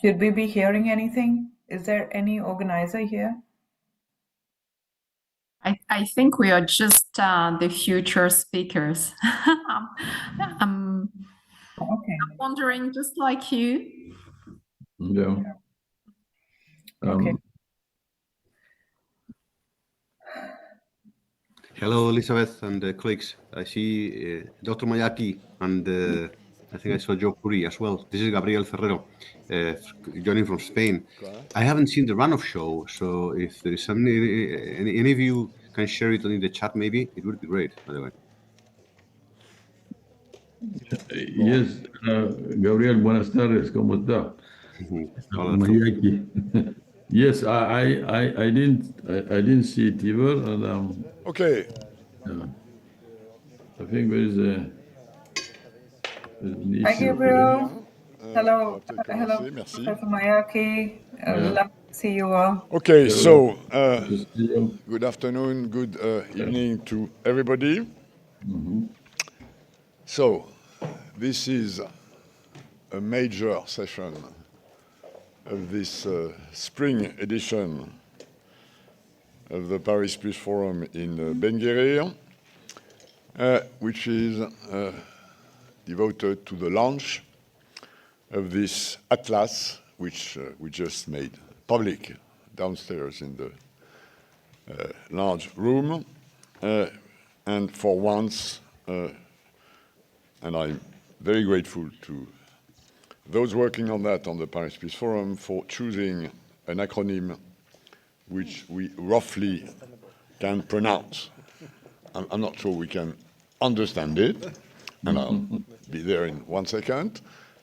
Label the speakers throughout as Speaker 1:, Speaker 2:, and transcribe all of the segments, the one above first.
Speaker 1: Should we be hearing anything? Is there any organizer here?
Speaker 2: I think we are just the future speakers. I'm wondering, just like you.
Speaker 3: Yeah.
Speaker 1: Okay.
Speaker 4: Hello, Elizabeth and colleagues. I see Dr. Mayaki and I think I saw Joe Puri as well. This is Gabriel Ferrero, joining from Spain. I haven't seen the run-off show, so if there is any of you can share it in the chat, maybe it would be great. By the way.
Speaker 3: Yes, Gabriel, buenas tardes. ¿Cómo está?
Speaker 4: Hola,
Speaker 3: Mayaki. Yes, I didn't see it either, and
Speaker 5: okay.
Speaker 3: I think there is an
Speaker 1: Hi,
Speaker 3: issue.
Speaker 1: Gabriel. Hello, hello,
Speaker 5: Merci.
Speaker 1: Professor Mayaki. Love to see you all.
Speaker 5: Okay, so
Speaker 3: Just you.
Speaker 5: good afternoon, good evening to everybody. So this is a major session of this spring edition of the Paris Peace Forum in Ben Guerir, which is devoted to the launch of this atlas, which we just made public downstairs in the large room. And for once, and I'm very grateful to those working on that on the Paris Peace Forum for choosing an acronym which we roughly can pronounce. I'm not sure we can understand it, and I'll be there in 1 second,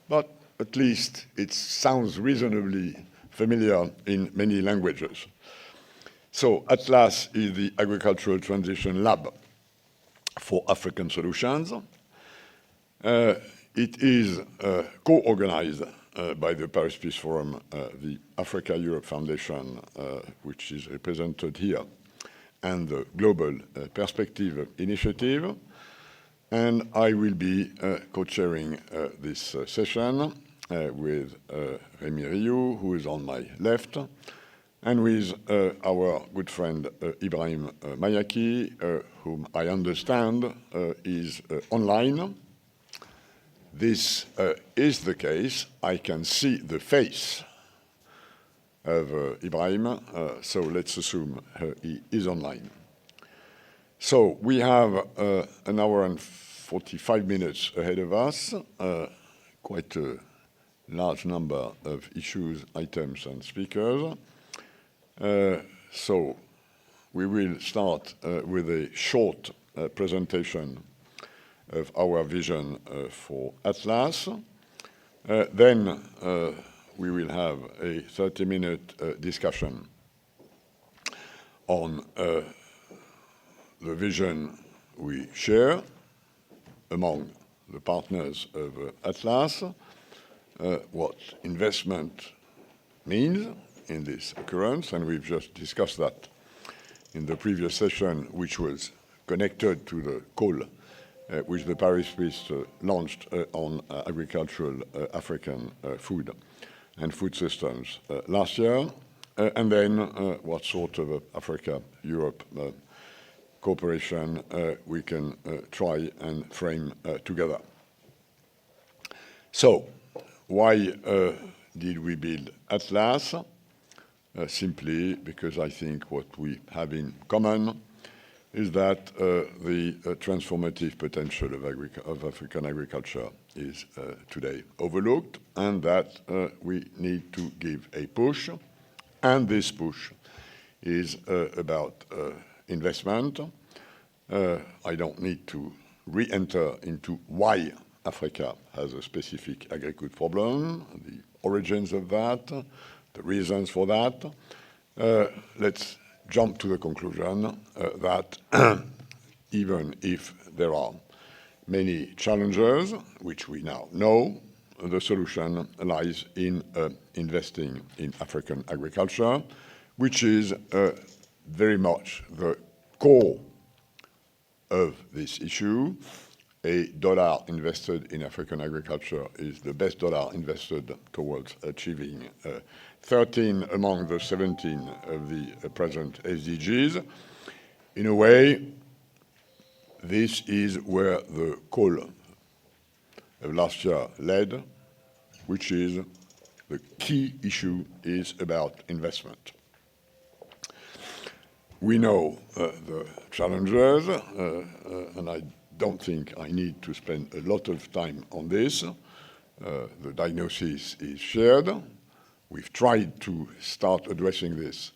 Speaker 5: but at least it sounds reasonably familiar in many languages. So ATLAS is the Agricultural Transition Lab for African Solutions. It is co-organized by the Paris Peace Forum, the Africa-Europe Foundation, which is represented here, and the Global Perspective Initiative. And I will be co-chairing this session with Rémi Rioux, who is on my left, and with our good friend Ibrahim Mayaki, whom I understand is online. This is the case. I can see the face of Ibrahim, so let's assume he is online. So we have 1 hour and 45 minutes ahead of us, quite a large number of issues, items, and speakers. So we will start with a short presentation of our vision for Atlas. Then we will have a 30-minute discussion on the vision we share among the partners of Atlas, what investment means in this occurrence, and we've just discussed that in the previous session, which was connected to the call which the Paris Peace launched on agricultural African food and food systems last year, and then what sort of Africa-Europe cooperation we can try and frame together. So, why did we build Atlas? Simply because I think what we have in common is that the transformative potential of African agriculture is today overlooked, and that we need to give a push. And this push is about investment. I don't need to re-enter into why Africa has a specific agri-food problem, the origins of that, the reasons for that. Let's jump to the conclusion that even if there are many challenges, which we now know, the solution lies in investing in African agriculture, which is very much the core of this issue, a dollar invested in African agriculture is the best dollar invested towards achieving 13 among the 17 of the present SDGs. In a way, this is where the call of last year led, which is the key issue is about investment. We know the challenges, and I don't think I need to spend a lot of time on this. The diagnosis is shared. We've tried to start addressing this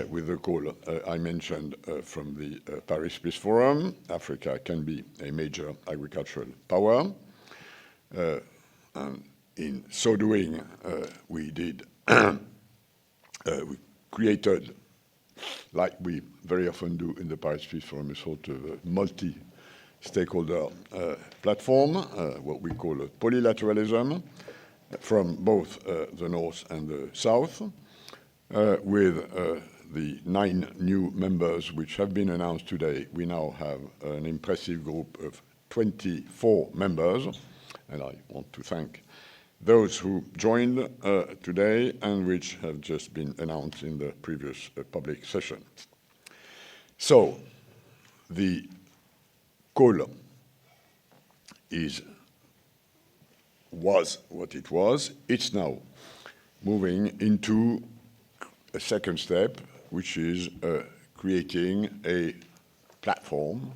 Speaker 5: with the call I mentioned from the Paris Peace Forum. Africa can be a major agricultural power. And in so doing, we created, like we very often do in the Paris Peace Forum, a sort of a multi-stakeholder platform, what we call a polylateralism, from both the North and the South, with the 9 new members which have been announced today. We now have an impressive group of 24 members, and I want to thank those who joined today and which have just been announced in the previous public session. So, the call was what it was. It's now moving into a second step, which is creating a platform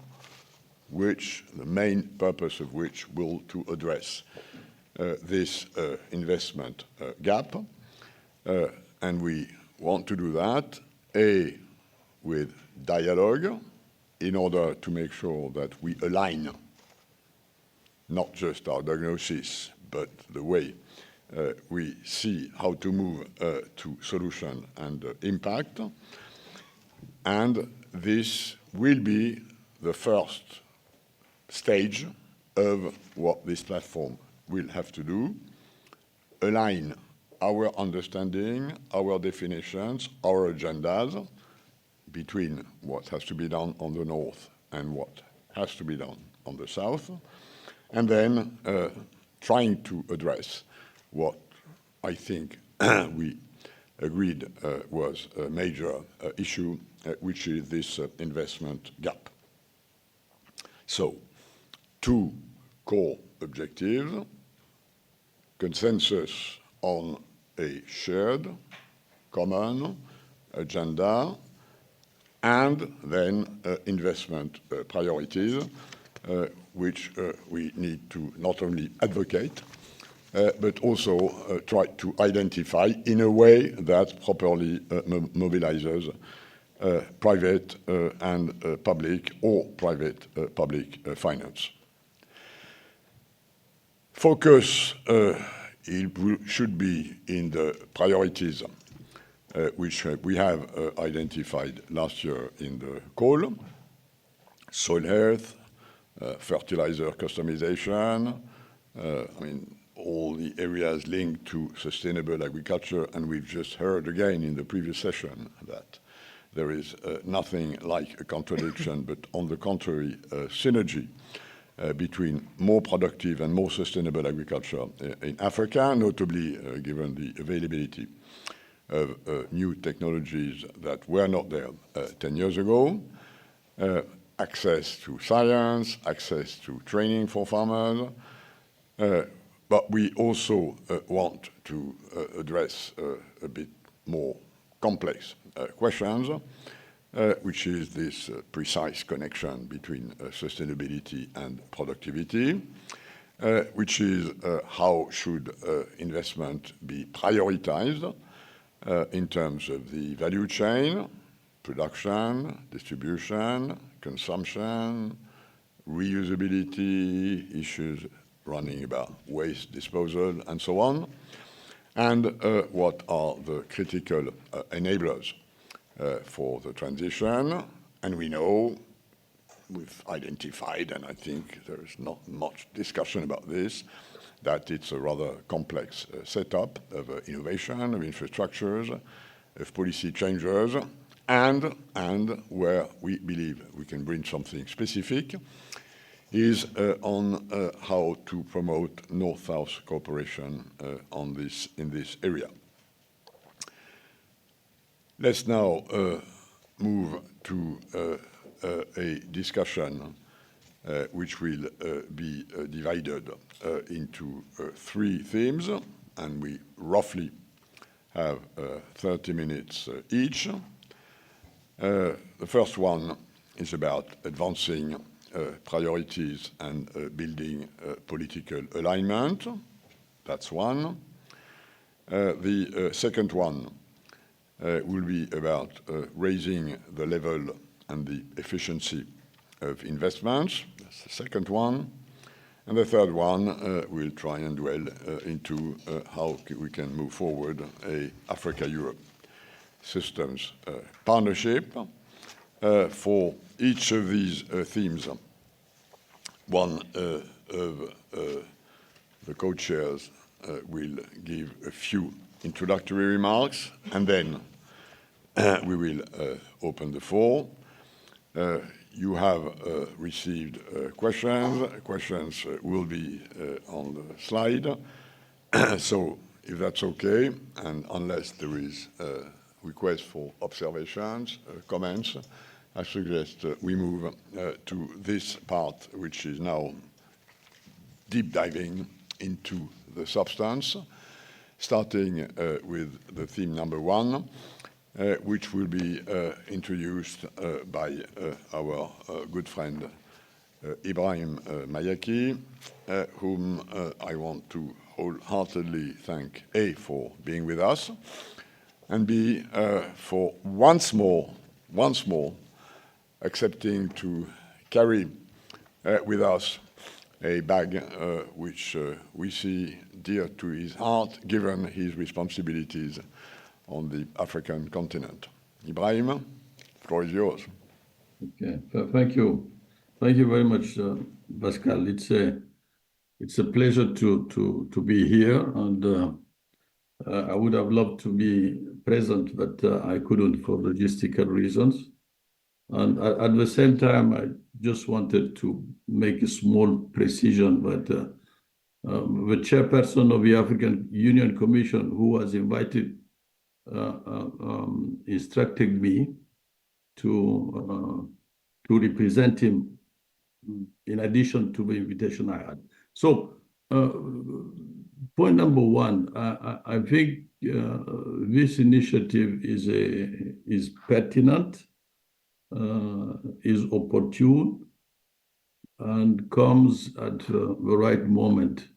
Speaker 5: which the main purpose of which will to address this investment gap. And we want to do that, A, with dialogue, in order to make sure that we align not just our diagnosis, but the way we see how to move to solution and impact. And this will be the first stage of what this platform will have to do: align our understanding, our definitions, our agendas between what has to be done on the North and what has to be done on the South, and then trying to address what I think we agreed was a major issue, which is this investment gap. So, 2 core objectives: consensus on a shared, common agenda, and then investment priorities, which we need to not only advocate, but also try to identify in a way that properly mobilizes private and public or private-public finance. Focus should be in the priorities which we have identified last year in the call: soil health, fertilizer customization, all the areas linked to sustainable agriculture, and we've just heard again in the previous session that there is nothing like a contradiction, but on the contrary, a synergy between more productive and more sustainable agriculture in Africa, notably given the availability of new technologies that were not there 10 years ago, access to science, access to training for farmers, but we also want to address a bit more complex questions, which is this precise connection between sustainability and productivity, which is how should investment be prioritized in terms of the value chain: production, distribution, consumption, reusability, issues running about waste disposal, and so on, and what are the critical enablers for the transition. And we know, we've identified, and I think there is not much discussion about this, that it's a rather complex setup of innovation, of infrastructures, of policy changes, and where we believe we can bring something specific is on how to promote North-South cooperation in this area. Let's now move to a discussion which will be divided into 3 themes, and we roughly have 30 minutes each. The first one is about advancing priorities and building political alignment. That's one. The second one will be about raising the level and the efficiency of investments. That's the second one. And the third one will try and dwell into how we can move forward a Africa-Europe systems partnership. For each of these themes, one of the co-chairs will give a few introductory remarks, and then we will open the floor. You have received questions. Questions will be on the slide. So if that's okay, and unless there is a request for observations, comments, I suggest we move to this part, which is now deep diving into the substance, starting with the theme number 1, which will be introduced by our good friend Ibrahim Mayaki, whom I want to wholeheartedly thank, A, for being with us, and B, for once more, accepting to carry with us a bag which we see dear to his heart, given his responsibilities on the African continent. Ibrahim, the floor is yours.
Speaker 3: Okay, thank you. Thank you very much, Pascal. It's a pleasure to be here, and I would have loved to be present, but I couldn't for logistical reasons. And at the same time, I just wanted to make a small precision, but the chairperson of the African Union Commission, who was invited, instructed me to represent him in addition to the invitation I had. So point number 1, I think this initiative is pertinent, is opportune, and comes at the right moment.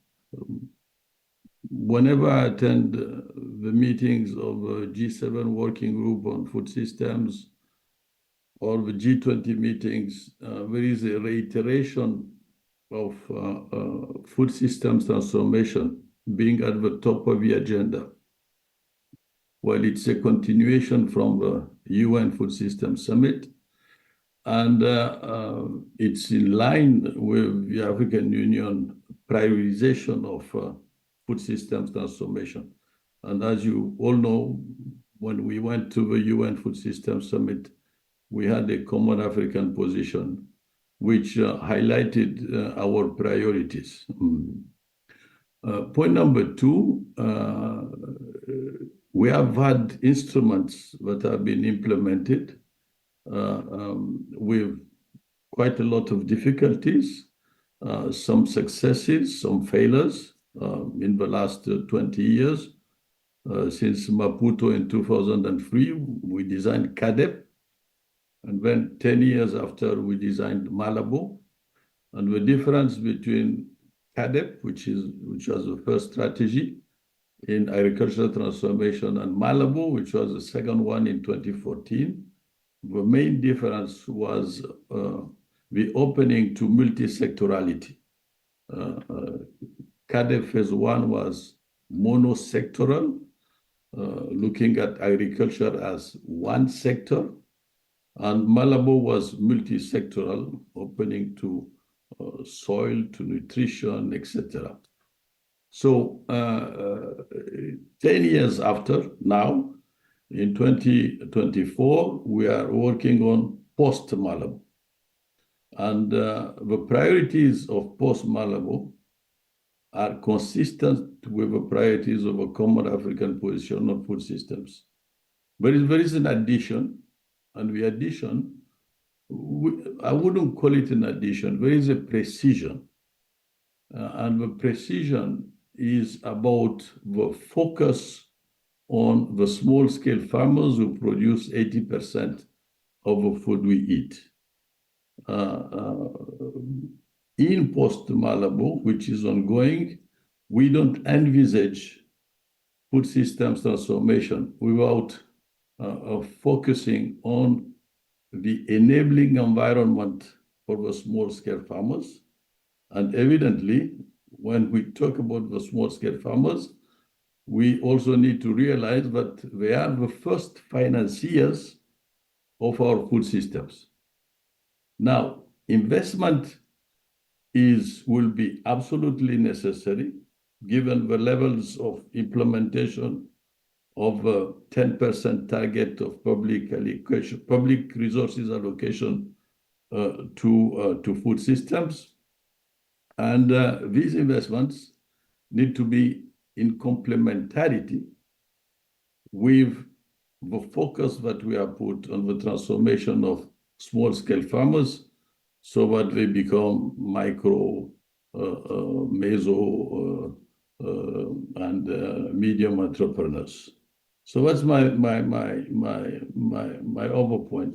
Speaker 3: Whenever I attend the meetings of the G7 Working Group on Food Systems or the G20 meetings, there is a reiteration of food systems transformation being at the top of the agenda. Well, it's a continuation from the UN Food Systems Summit, and it's in line with the African Union prioritization of food systems transformation. And as you all know, when we went to the UN Food Systems Summit, we had a common African position, which highlighted our priorities. Point number 2, we have had instruments that have been implemented with quite a lot of difficulties, some successes, some failures in the last 20 years. Since Maputo in 2003, we designed CADEP, and then 10 years after, we designed Malabo. And the difference between CADEP, which was the first strategy in agricultural transformation, and Malabo, which was the second one in 2014, the main difference was the opening to multi-sectorality. CADEP phase 1 was monosectoral, looking at agriculture as one sector, and Malabo was multi-sectoral, opening to soil, to nutrition, etc. So 10 years after now, in 2024, we are working on post-Malabo. And the priorities of post-Malabo are consistent with the priorities of a common African position on food systems. But there is an addition, and the addition, I wouldn't call it an addition, there is a precision. And the precision is about the focus on the small-scale farmers who produce 80% of the food we eat. In post-Malabo, which is ongoing, we don't envisage food systems transformation without focusing on the enabling environment for the small-scale farmers. And evidently, when we talk about the small-scale farmers, we also need to realize that they are the first financiers of our food systems. Now, investment will be absolutely necessary, given the levels of implementation of a 10% target of public resources allocation to food systems. And these investments need to be in complementarity with the focus that we have put on the transformation of small-scale farmers so that they become micro, meso, and medium entrepreneurs. So that's my other point.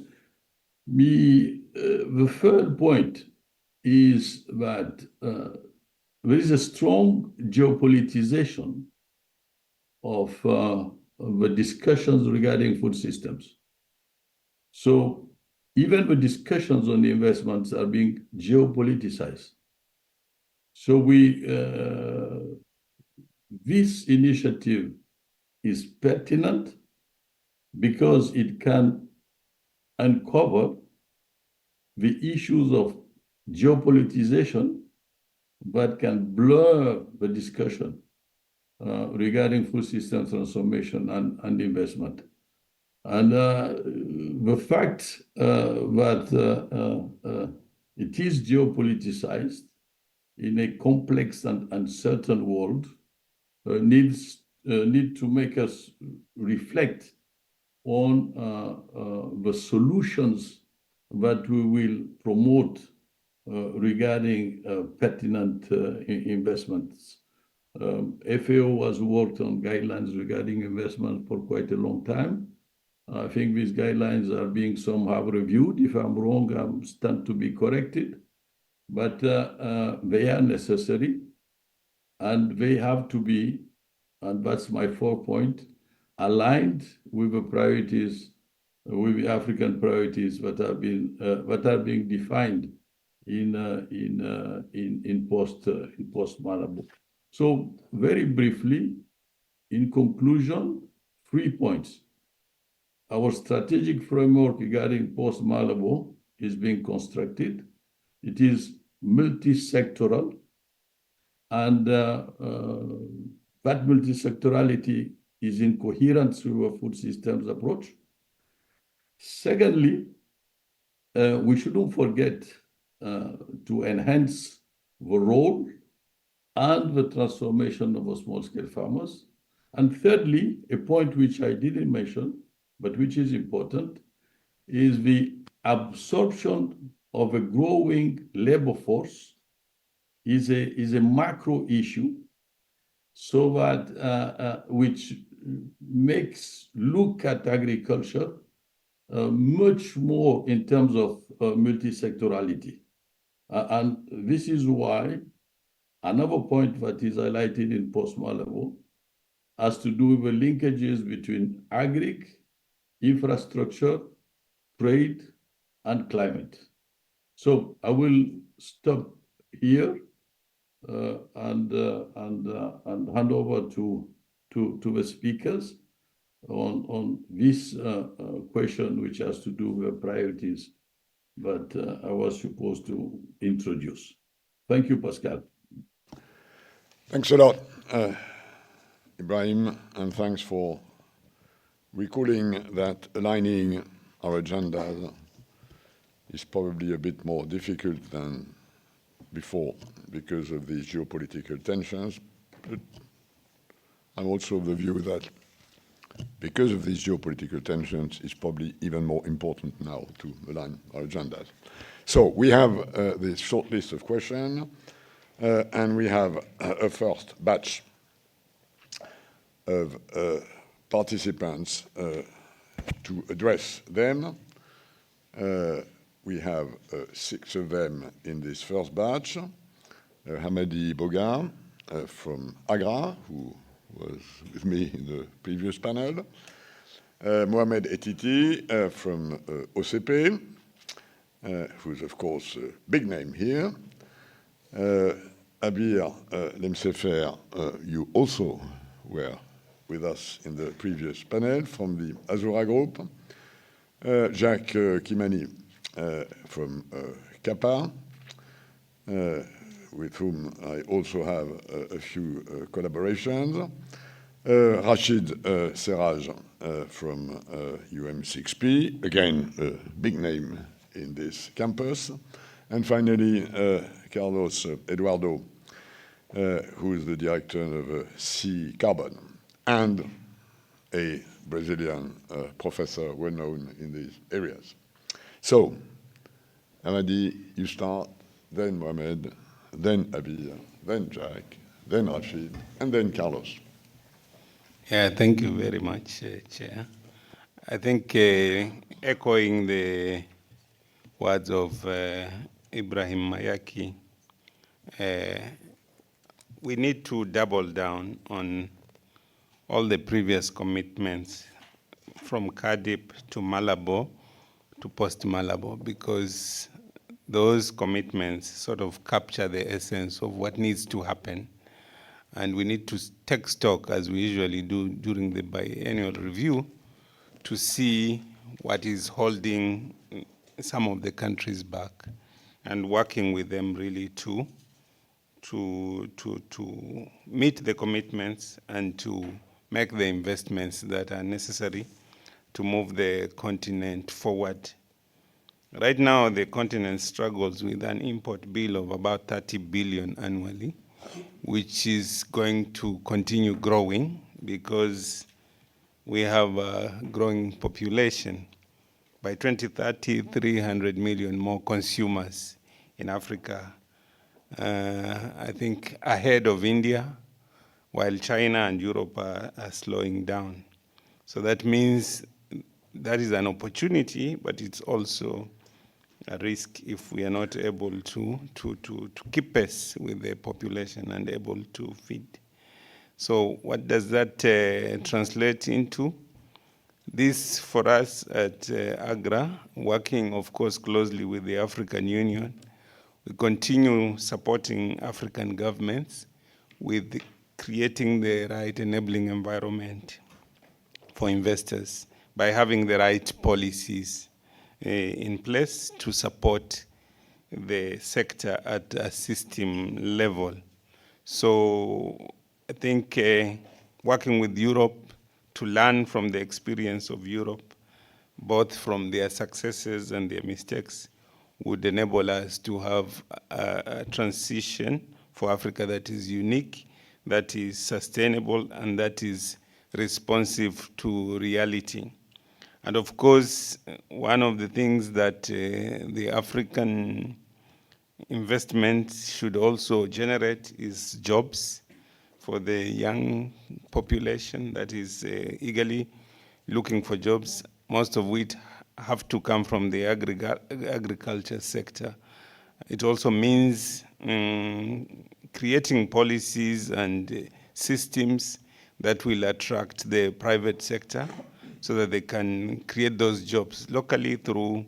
Speaker 3: The third point is that there is a strong geopolitization of the discussions regarding food systems. So even the discussions on the investments are being geopoliticized. So this initiative is pertinent because it can uncover the issues of geopolitization that can blur the discussion regarding food system transformation and investment. And the fact that it is geopoliticized in a complex and uncertain world need to make us reflect on the solutions that we will promote regarding pertinent investments. FAO has worked on guidelines regarding investment for quite a long time. I think these guidelines are being somehow reviewed. If I'm wrong, I'm stand to be corrected. But they are necessary, and they have to be, and that's my fourth point, aligned with the priorities, with the African priorities that are being defined in post-Malabo. So very briefly, in conclusion, 3 points. Our strategic framework regarding post-Malabo is being constructed. It is multi-sectoral, and that multi-sectorality is in coherence with a food systems approach. Secondly, we shouldn't forget to enhance the role and the transformation of the small-scale farmers. And thirdly, a point which I didn't mention, but which is important, is the absorption of a growing labor force is a macro issue, so that which makes look at agriculture much more in terms of multi-sectorality. And this is why another point that is highlighted in post-Malabo has to do with the linkages between agri, infrastructure, trade, and climate. So I will stop here and hand over to the speakers on this question, which has to do with priorities that I was supposed to introduce. Thank you, Pascal.
Speaker 5: Thanks a lot, Ibrahim, and thanks for recalling that aligning our agendas is probably a bit more difficult than before because of these geopolitical tensions. But I'm also of the view that because of these geopolitical tensions, it's probably even more important now to align our agendas. So we have this short list of questions, and we have a first batch of participants to address them. We have 6 of them in this first batch. Hamadi Boga from Agra, who was with me in the previous panel. Mohamed Etiti from OCP, who's of course a big name here. Abir Lemsefer, you also were with us in the previous panel from the Azura Group. Jacques Kimani from Kappa, with whom I also have a few collaborations. Rachid Serraj from UM6P, again, a big name in this campus. And finally, Carlos Eduardo, who is the director of Sea Carbon, and a Brazilian professor well known in these areas. So, Hamadi, you start, then Mohamed, then Abir, then Jack, then Rashid, and then Carlos.
Speaker 6: Yeah, thank you very much, Chair. I think echoing the words of Ibrahim Mayaki, we need to double down on all the previous commitments from Cardiff to Malabo to post-Malabo, because those commitments sort of capture the essence of what needs to happen. And we need to take stock, as we usually do during the biennial review, to see what is holding some of the countries back and working with them really to meet the commitments and to make the investments that are necessary to move the continent forward. Right now, the continent struggles with an import bill of about 30 billion annually, which is going to continue growing because we have a growing population. By 2030, 300 million more consumers in Africa. I think ahead of India, while China and Europe are slowing down. So that means that is an opportunity, but it's also a risk if we are not able to keep pace with the population and able to feed. So what does that translate into? This, for us at AGRA, working, of course, closely with the African Union, we continue supporting African governments with creating the right enabling environment for investors by having the right policies in place to support the sector at a system level. So I think working with Europe to learn from the experience of Europe, both from their successes and their mistakes, would enable us to have a transition for Africa that is unique, that is sustainable, and that is responsive to reality. And of course, one of the things that the African investment should also generate is jobs for the young population that is eagerly looking for jobs, most of which have to come from the agriculture sector. It also means creating policies and systems that will attract the private sector so that they can create those jobs locally through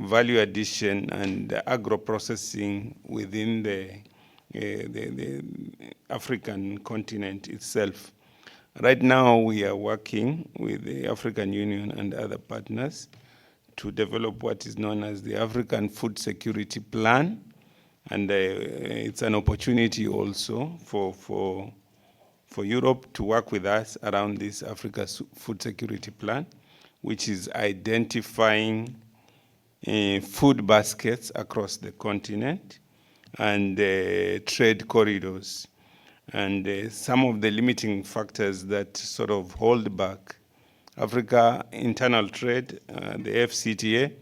Speaker 6: value addition and agro-processing within the African continent itself. Right now, we are working with the African Union and other partners to develop what is known as the African Food Security Plan. And it's an opportunity also for Europe to work with us around this Africa Food Security Plan, which is identifying food baskets across the continent and trade corridors. And some of the limiting factors that sort of hold back Africa internal trade, the FCTA,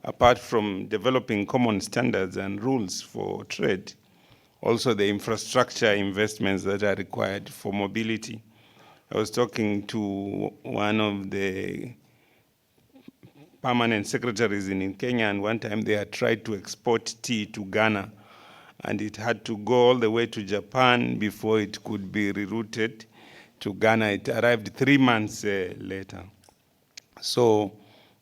Speaker 6: apart from developing common standards and rules for trade, also the infrastructure investments that are required for mobility. I was talking to one of the permanent secretaries in Kenya, and one time they had tried to export tea to Ghana, and it had to go all the way to Japan before it could be rerouted to Ghana. It arrived 3 months later. So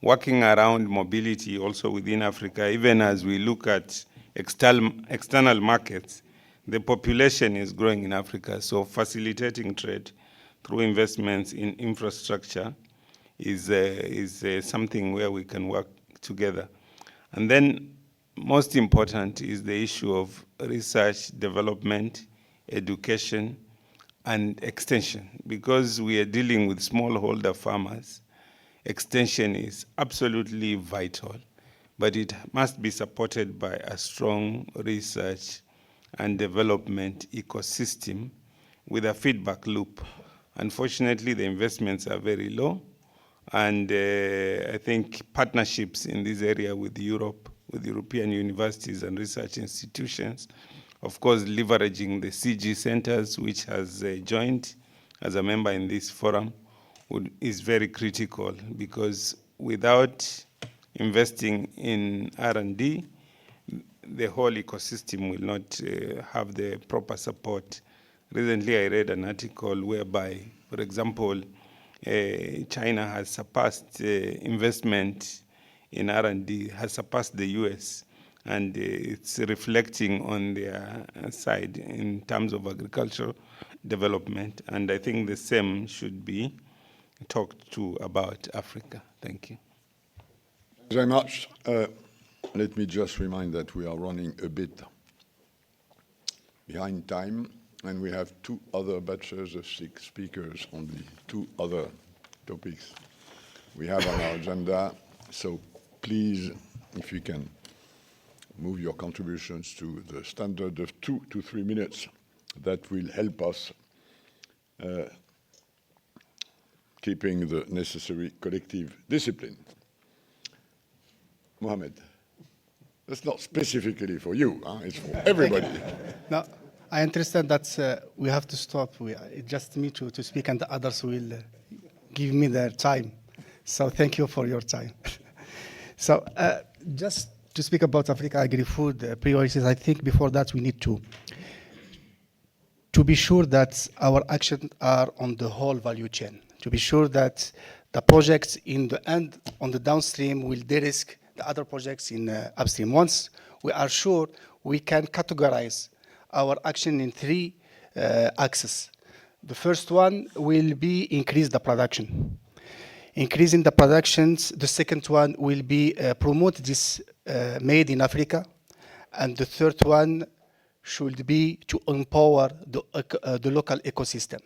Speaker 6: working around mobility also within Africa, even as we look at external markets, the population is growing in Africa. So facilitating trade through investments in infrastructure is something where we can work together. And then most important is the issue of research, development, education, and extension. Because we are dealing with smallholder farmers, extension is absolutely vital, but it must be supported by a strong research and development ecosystem with a feedback loop. Unfortunately, the investments are very low, and I think partnerships in this area with Europe, with European universities and research institutions, of course leveraging the CG centers, which has joined as a member in this forum, is very critical, because without investing in R&D, the whole ecosystem will not have the proper support. Recently, I read an article whereby, for example, China has surpassed investment in R&D, has surpassed the US, and it's reflecting on their side in terms of agricultural development. And I think the same should be talked to about Africa. Thank you.
Speaker 5: Thank you very much. Let me just remind that we are running a bit behind time, and we have 2 other batches of 6 speakers on the 2 other topics we have on our agenda. So please, if you can move your contributions to the standard of 2 to 3 minutes, that will help us keeping the necessary collective discipline. Mohamed, that's not specifically for you, huh? It's for everybody.
Speaker 7: No, I understand that we have to stop. It's just me to speak, and the others will give me their time. So thank you for your time. So just to speak about Africa Agri-food priorities, I think before that we need to be sure that our actions are on the whole value chain, to be sure that the projects in the end, on the downstream, will de-risk the other projects in upstream. Once we are sure, we can categorize our action in 3 axes. The first one will be increase the production. Increasing the productions. The second one will be promote this made in Africa. And the third one should be to empower the local ecosystem.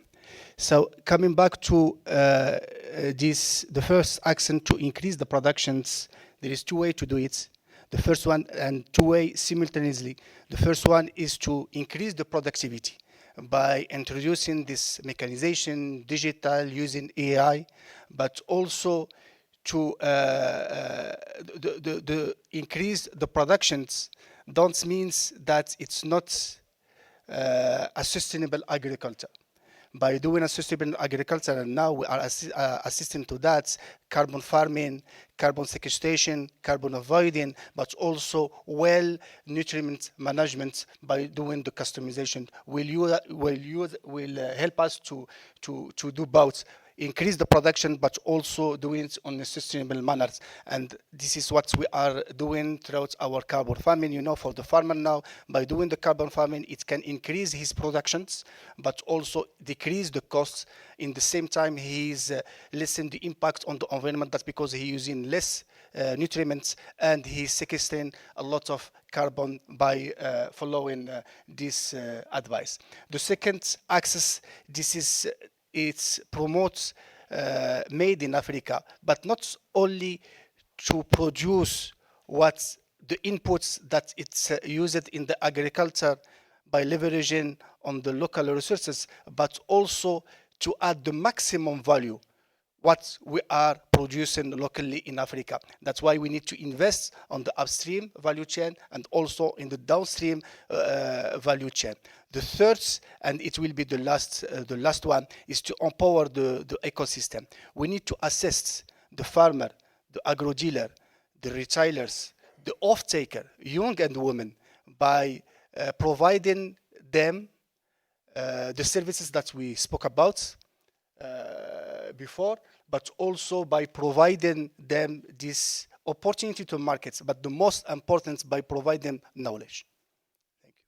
Speaker 7: So coming back to the first action, to increase the productions, there is 2 ways to do it. The first one, and 2 ways simultaneously. The first one is to increase the productivity by introducing this mechanization, digital, using AI, but also to increase the productions don't means that it's not a sustainable agriculture. By doing a sustainable agriculture, and now we are assisting to that, carbon farming, carbon sequestration, carbon avoiding, but also well nutrient management by doing the customization will help us to do both. Increase the production, but also doing it on a sustainable manner. And this is what we are doing throughout our carbon farming. You know, for the farmer now, by doing the carbon farming, it can increase his productions, but also decrease the costs. In the same time, he's lessen the impact on the environment. That's because he's using less nutrients, and he's sequestering a lot of carbon by following this advice. The second axis, it promotes made in Africa, but not only to produce what the inputs that it's used in the agriculture by leveraging on the local resources, but also to add the maximum value what we are producing locally in Africa. That's why we need to invest on the upstream value chain and also in the downstream value chain. The third, and it will be the last one, is to empower the ecosystem. We need to assist the farmer, the agro dealer, the retailers, the off-taker, young and women, by providing them the services that we spoke about before, but also by providing them this opportunity to markets, but the most important, by providing knowledge. Thank you.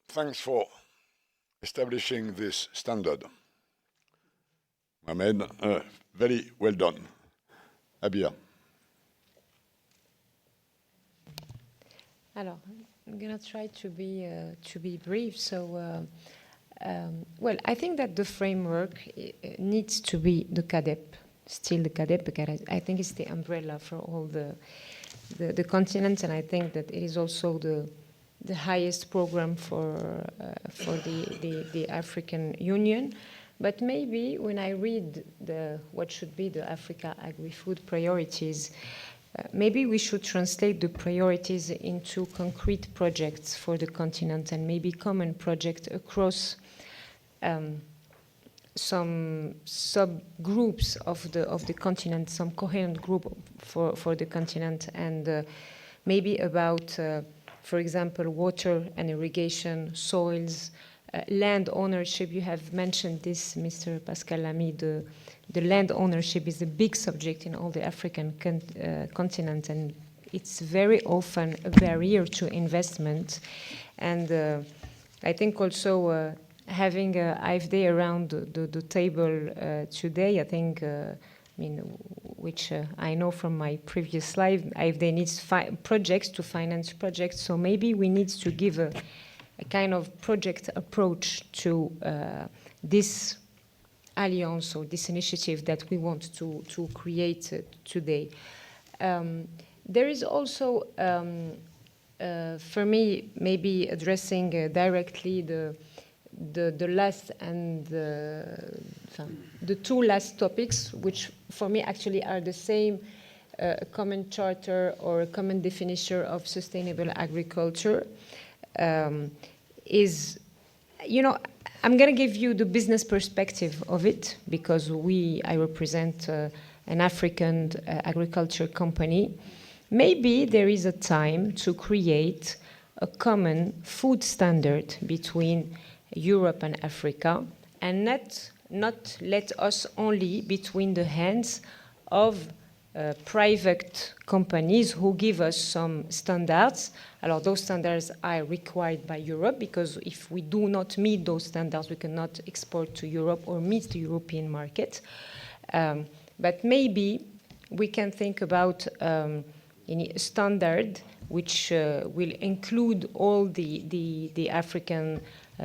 Speaker 5: Thanks for establishing this standard. Mohamed, very well done. Abia.
Speaker 8: Alors, I'm going to try to be brief. So, well, I think that the framework needs to be the CADEP, still the CADEP, because I think it's the umbrella for all the continents, and I think that it is also the highest program for the African Union. But maybe when I read what should be the Africa Agri-food priorities, maybe we should translate the priorities into concrete projects for the continent, and maybe common projects across some subgroups of the continent, some coherent group for the continent, and maybe about, for example, water and irrigation, soils, land ownership. You have mentioned this, Mr. Pascal Lamy. The land ownership is a big subject in all the African continent, and it's very often a barrier to investment. And I think also having AFD around the table today, I think, which I know from my previous slide, AFD needs projects to finance projects. So maybe we need to give a kind of project approach to this alliance or this initiative that we want to create today. There is also, for me, maybe addressing directly the last and the two last topics, which for me actually are the same, a common charter or a common definition of sustainable agriculture. Is, I'm going to give you the business perspective of it, because I represent an African agriculture company. Maybe there is a time to create a common food standard between Europe and Africa, and not let us only between the hands of private companies who give us some standards. Alors, those standards are required by Europe, because if we do not meet those standards, we cannot export to Europe or meet the European market. But maybe we can think about a standard which will include all the African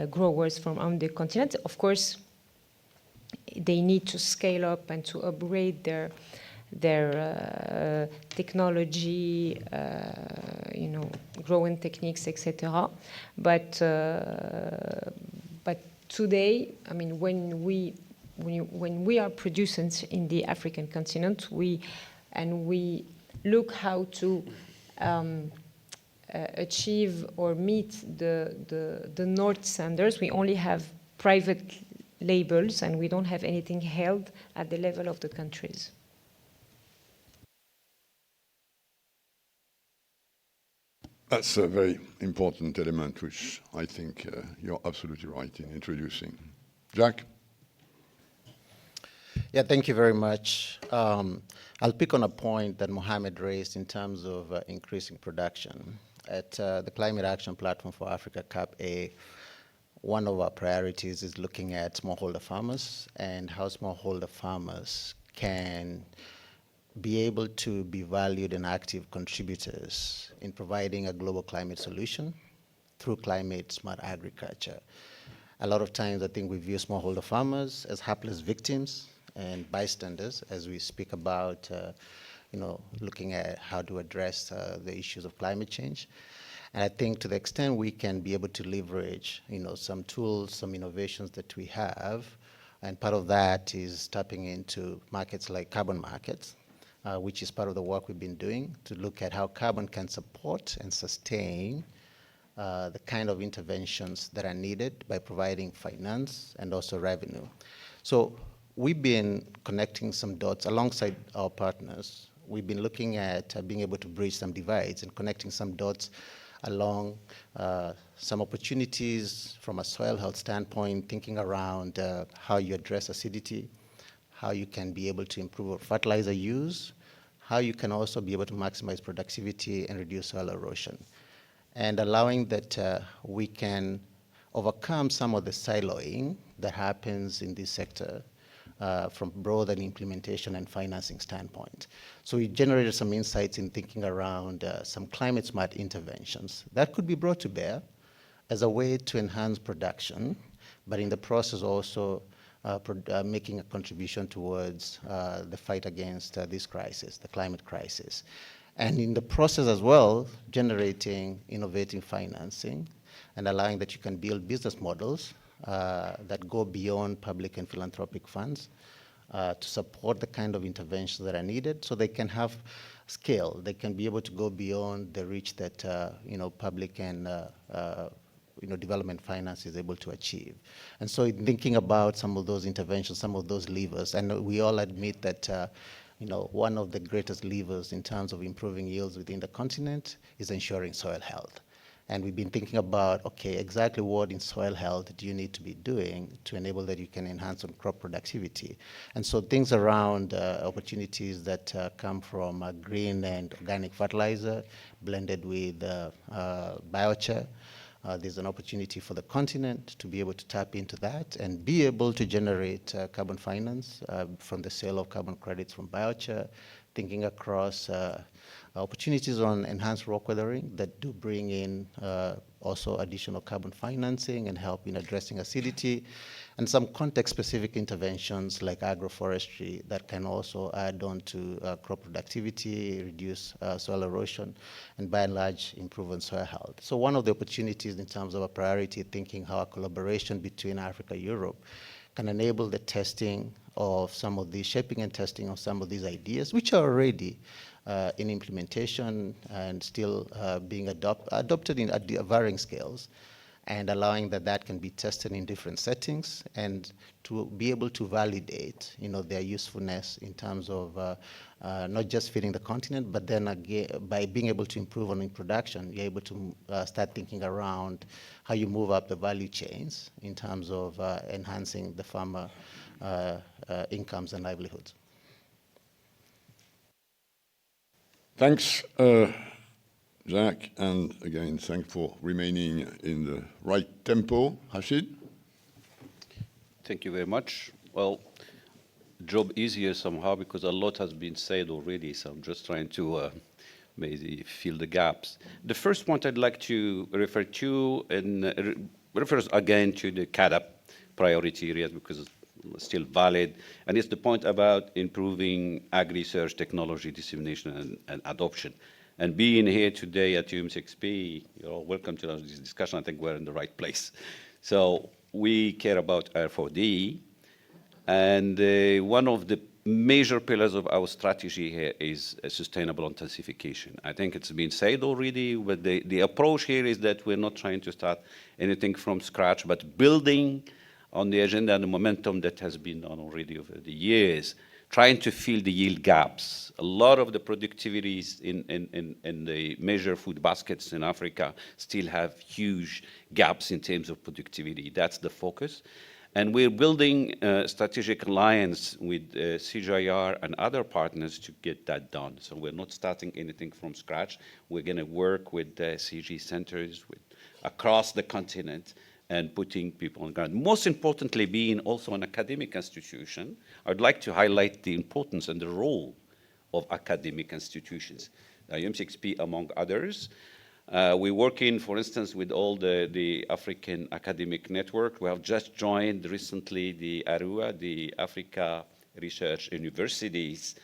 Speaker 8: growers from on the continent. Of course, they need to scale up and to upgrade their technology, growing techniques, etc. But today, when we are producing in the African continent, we look how to achieve or meet the North standards. We only have private labels, and we don't have anything held at the level of the countries.
Speaker 5: That's a very important element, which I think you're absolutely right in introducing. Jack?
Speaker 9: Yeah, thank you very much. I'll pick on a point that Mohamed raised in terms of increasing production. At the Climate Action Platform for Africa, CAP-A, one of our priorities is looking at smallholder farmers and how smallholder farmers can be able to be valued and active contributors in providing a global climate solution through climate-smart agriculture. A lot of times, I think we view smallholder farmers as hapless victims, and bystanders as we speak about, looking at how to address the issues of climate change. And I think to the extent we can be able to leverage, some tools, some innovations that we have, and part of that is tapping into markets like carbon markets, which is part of the work we've been doing to look at how carbon can support and sustain the kind of interventions that are needed by providing finance and also revenue. So we've been connecting some dots alongside our partners. We've been looking at being able to bridge some divides and connecting some dots along some opportunities from a soil health standpoint, thinking around how you address acidity, how you can be able to improve fertilizer use, how you can also be able to maximize productivity and reduce soil erosion, and allowing that we can overcome some of the siloing that happens in this sector from both an implementation and financing standpoint. So we generated some insights in thinking around some climate smart interventions that could be brought to bear as a way to enhance production, but in the process also making a contribution towards the fight against this crisis, the climate crisis. And in the process as well, generating innovative financing and allowing that you can build business models that go beyond public and philanthropic funds to support the kind of interventions that are needed so they can have scale. They can be able to go beyond the reach that public and development finance is able to achieve. And so in thinking about some of those interventions, some of those levers, and we all admit that one of the greatest levers in terms of improving yields within the continent is ensuring soil health. And we've been thinking about, okay, exactly what in soil health do you need to be doing to enable that you can enhance on crop productivity? And so things around opportunities that come from green and organic fertilizer blended with biochar. There's an opportunity for the continent to be able to tap into that and be able to generate carbon finance from the sale of carbon credits from biochar, thinking across opportunities on enhanced rock weathering that do bring in also additional carbon financing and help in addressing acidity, and some context-specific interventions like agroforestry that can also add on to crop productivity, reduce soil erosion, and by and large improve on soil health. So one of the opportunities in terms of a priority thinking how a collaboration between Africa and Europe can enable the testing of some of these, shaping and testing of some of these ideas, which are already in implementation and still being adopted in at varying scales, and allowing that can be tested in different settings and to be able to validate, their usefulness in terms of not just feeding the continent, but then again, by being able to improve on in production, you're able to start thinking around how you move up the value chains in terms of enhancing the farmer incomes and livelihoods.
Speaker 5: Thanks, Jack, and again, thanks for remaining in the right tempo. Rashid?
Speaker 10: Thank you very much. Well, job easier somehow because a lot has been said already, so I'm just trying to maybe fill the gaps. The first point I'd like to refer to and refers again to the CAADP priority areas because it's still valid, and it's the point about improving agri-research technology dissemination and adoption. And being here today at UM6P, you're all welcome to this discussion. I think we're in the right place. So we care about R4D, and one of the major pillars of our strategy here is sustainable intensification. I think it's been said already, but the approach here is that we're not trying to start anything from scratch, but building on the agenda and the momentum that has been done already over the years, trying to fill the yield gaps. A lot of the productivities in the major food baskets in Africa still have huge gaps in terms of productivity. That's the focus. And we're building a strategic alliance with CGIAR and other partners to get that done. So we're not starting anything from scratch. We're going to work with CG centers across the continent and putting people on ground. Most importantly, being also an academic institution, I'd like to highlight the importance and the role of academic institutions. UM6P, among others, we're working, for instance, with all the African academic network. We have just joined recently the ARUA, the Africa research universities,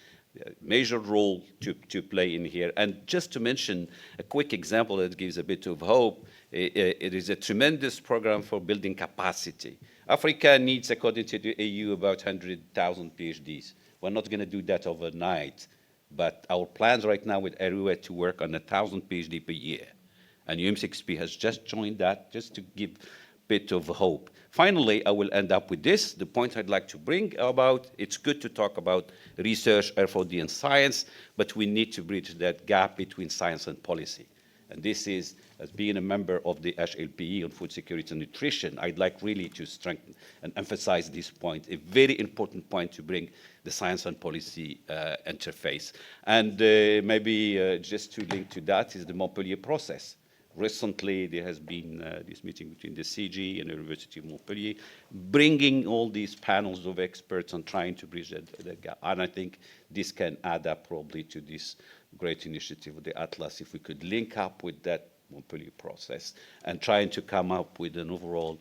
Speaker 10: major role to play in here. And just to mention a quick example that gives a bit of hope, it is a tremendous program for building capacity. Africa needs, according to the EU, about 100,000 PhDs. We're not going to do that overnight, but our plans right now with Everywhere to work on 1,000 PhD per year. And UM6P has just joined that, just to give a bit of hope. Finally, I will end up with this. The point I'd like to bring about, it's good to talk about research, R&D, and science, but we need to bridge that gap between science and policy. And this is, as being a member of the HLPE on food security and nutrition, I'd like really to strengthen and emphasize this point, a very important point to bring the science and policy interface. And maybe just to link to that is the Montpellier process. Recently, there has been this meeting between the CG and the University of Montpellier, bringing all these panels of experts and trying to bridge that gap. And I think this can add up probably to this great initiative of the Atlas, if we could link up with that Montpellier process and trying to come up with an overall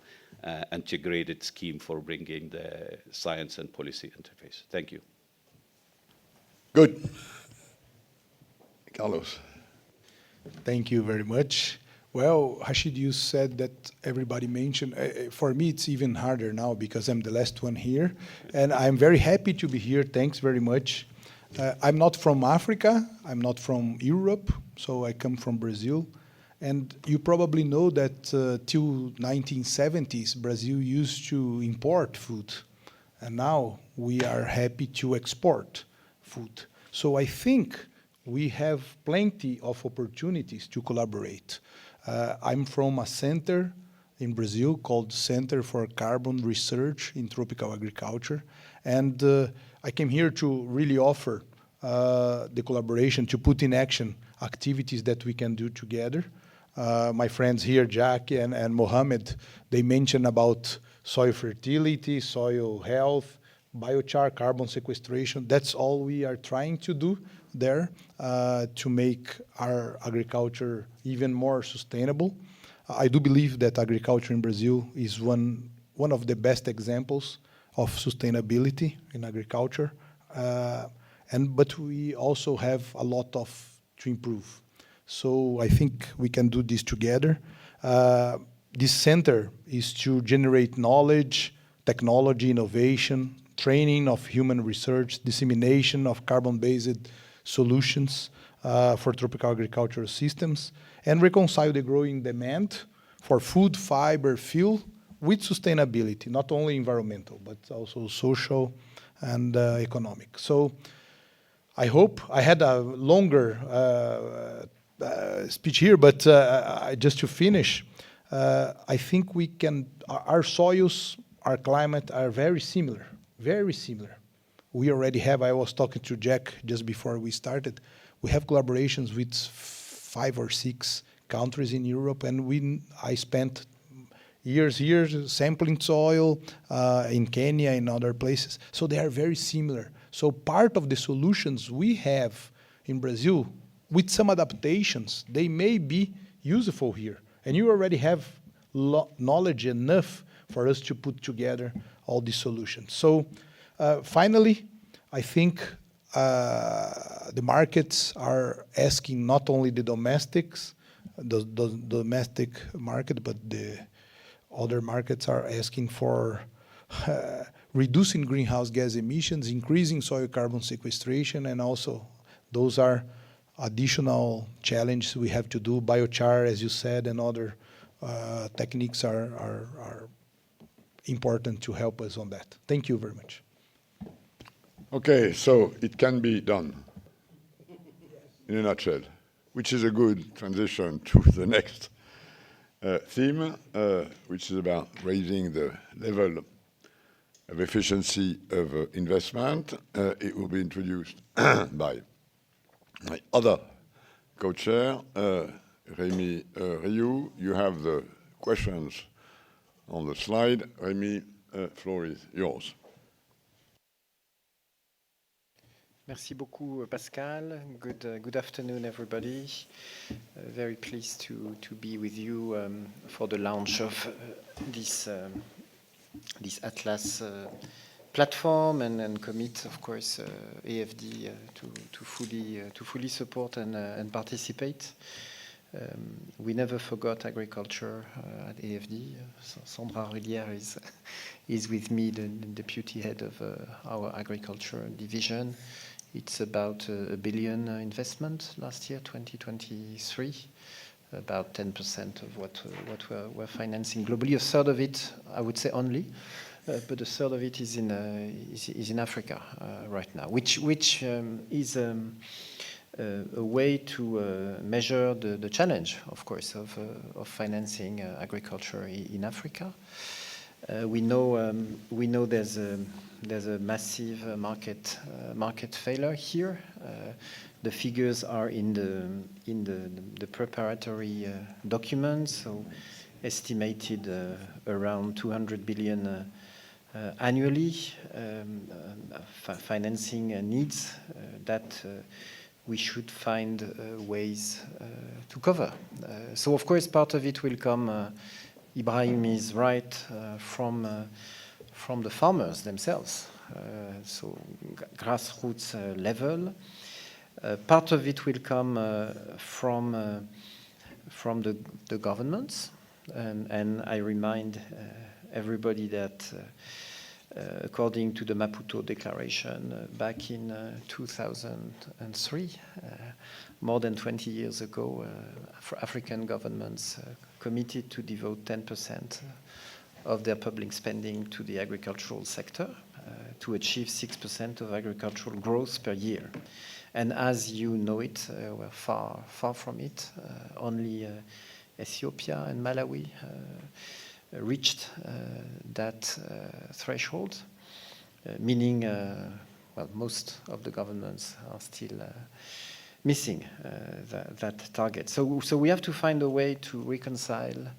Speaker 10: integrated scheme for bringing the science and policy interface. Thank you.
Speaker 5: Good. Carlos.
Speaker 11: Thank you very much. Well, Rashid, you said that everybody mentioned. For me, it's even harder now because I'm the last one here. And I'm very happy to be here. Thanks very much. I'm not from Africa. I'm not from Europe. So I come from Brazil. And you probably know that till 1970s, Brazil used to import food. And now we are happy to export food. So I think we have plenty of opportunities to collaborate. I'm from a center in Brazil called Center for Carbon Research in Tropical Agriculture. And I came here to really offer the collaboration, to put in action activities that we can do together. My friends here, Jack and Mohammed, they mentioned about soil fertility, soil health, biochar, carbon sequestration. That's all we are trying to do there to make our agriculture even more sustainable. I do believe that agriculture in Brazil is one of the best examples of sustainability in agriculture. But we also have a lot to improve. So I think we can do this together. This center is to generate knowledge, technology, innovation, training of human research, dissemination of carbon-based solutions for tropical agricultural systems, and reconcile the growing demand for food, fiber, fuel with sustainability, not only environmental, but also social and economic. So I hope I had a longer speech here, but just to finish, I think we can, our soils, our climate are very similar, very similar. We already have, I was talking to Jack just before we started, we have collaborations with 5 or 6 countries in Europe, and I spent years here sampling soil in Kenya and other places. So they are very similar. So part of the solutions we have in Brazil, with some adaptations, they may be useful here. And you already have knowledge enough for us to put together all these solutions. So finally, I think the markets are asking not only the domestics, the domestic market, but the other markets are asking for reducing greenhouse gas emissions, increasing soil carbon sequestration, and also those are additional challenges we have to do. Biochar, as you said, and other techniques are important to help us on that. Thank you very much.
Speaker 5: Okay, so it can be done in a nutshell, which is a good transition to the next theme, which is about raising the level of efficiency of investment. It will be introduced by my other co-chair, Rémi Rioux. You have the questions on the slide. Rémi, floor is yours.
Speaker 12: Merci beaucoup, Pascal. Good afternoon, everybody. Very pleased to be with you for the launch of this Atlas platform and commit, of course, AFD to fully support and participate. We never forgot agriculture at AFD. Sandra Rullière is with me, the deputy head of our agriculture division. It's about $1 billion investment last year, 2023. About 10% of what we're financing globally. A third of it, I would say only, but a third of it is in Africa right now, which is a way to measure the challenge, of course, of financing agriculture in Africa. We know there's a massive market failure here. The figures are in the preparatory documents, so estimated around 200 billion annually financing needs that we should find ways to cover. So of course part of it will come, Ibrahim is right, from the farmers themselves, so grassroots level. Part of it will come from the governments, and I remind everybody that according to the Maputo Declaration back in 2003, more than 20 years ago, African governments committed to devote 10% of their public spending to the agricultural sector to achieve 6% of agricultural growth per year. And as you know it, we're far from it. Only Ethiopia and Malawi reached that threshold, meaning well, most of the governments are still missing that target. So we have to find a way to reconcile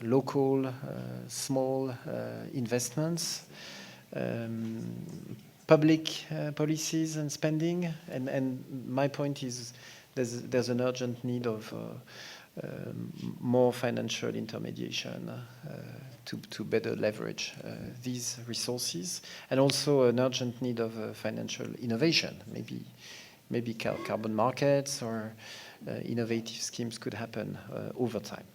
Speaker 12: local small investments, public policies and spending, and my point is there's an urgent need of more financial intermediation to better leverage these resources, and also an urgent need of financial innovation. Maybe carbon markets or innovative schemes could happen over time.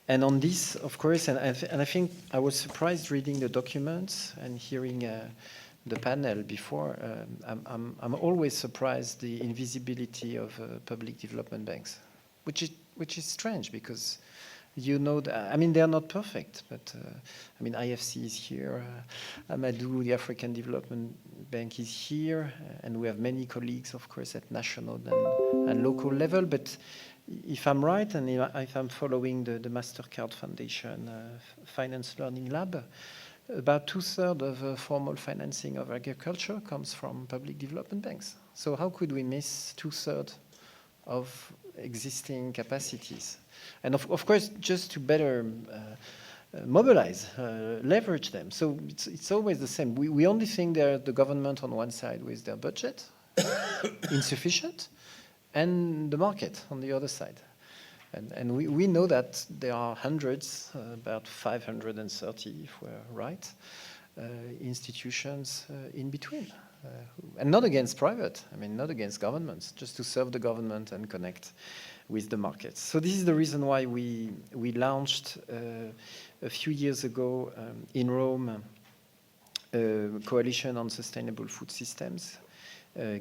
Speaker 12: And on this, of course, and I think I was surprised reading the documents and hearing the panel before. I'm always surprised the invisibility of public development banks, which is strange because you know that, I mean, they are not perfect, but I mean, IFC is here, Amadou, the African Development Bank, is here, and we have many colleagues, of course, at national and local level. But if I'm right, and if I'm following the MasterCard Foundation Finance Learning Lab, about 2/3 of formal financing of agriculture comes from public development banks. So how could we miss 2/3 of existing capacities? And of course, just to better mobilize, leverage them. So it's always the same. We only think they're the government on one side with their budget, insufficient, and the market on the other side. And we know that there are hundreds, about 530 if we're right, institutions in between. And not against private, I mean, not against governments, just to serve the government and connect with the markets. So this is the reason why we launched a few years ago in Rome a coalition on sustainable food systems,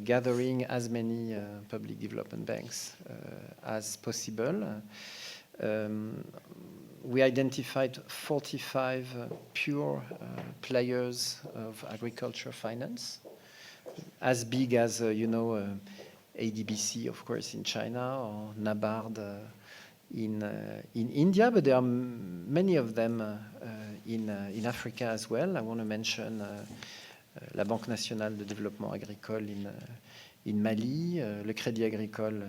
Speaker 12: gathering as many public development banks as possible. We identified 45 pure players of agriculture finance, as big as, you know, ADBC, of course, in China, or NABARD in India, but there are many of them in Africa as well. I want to mention la Banque Nationale de Développement Agricole in Mali, le Crédit Agricole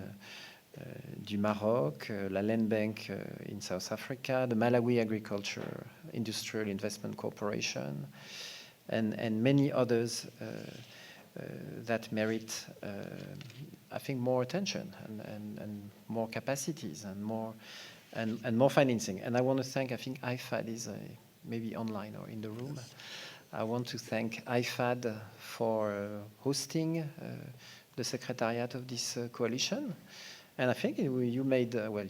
Speaker 12: du Maroc, la Land Bank in South Africa, the Malawi Agriculture Industrial Investment Corporation, and many others that merit, I think, more attention and more capacities and more financing. And I want to thank, I think IFAD is maybe online or in the room. I want to thank IFAD for hosting the secretariat of this coalition. And I think you made, well,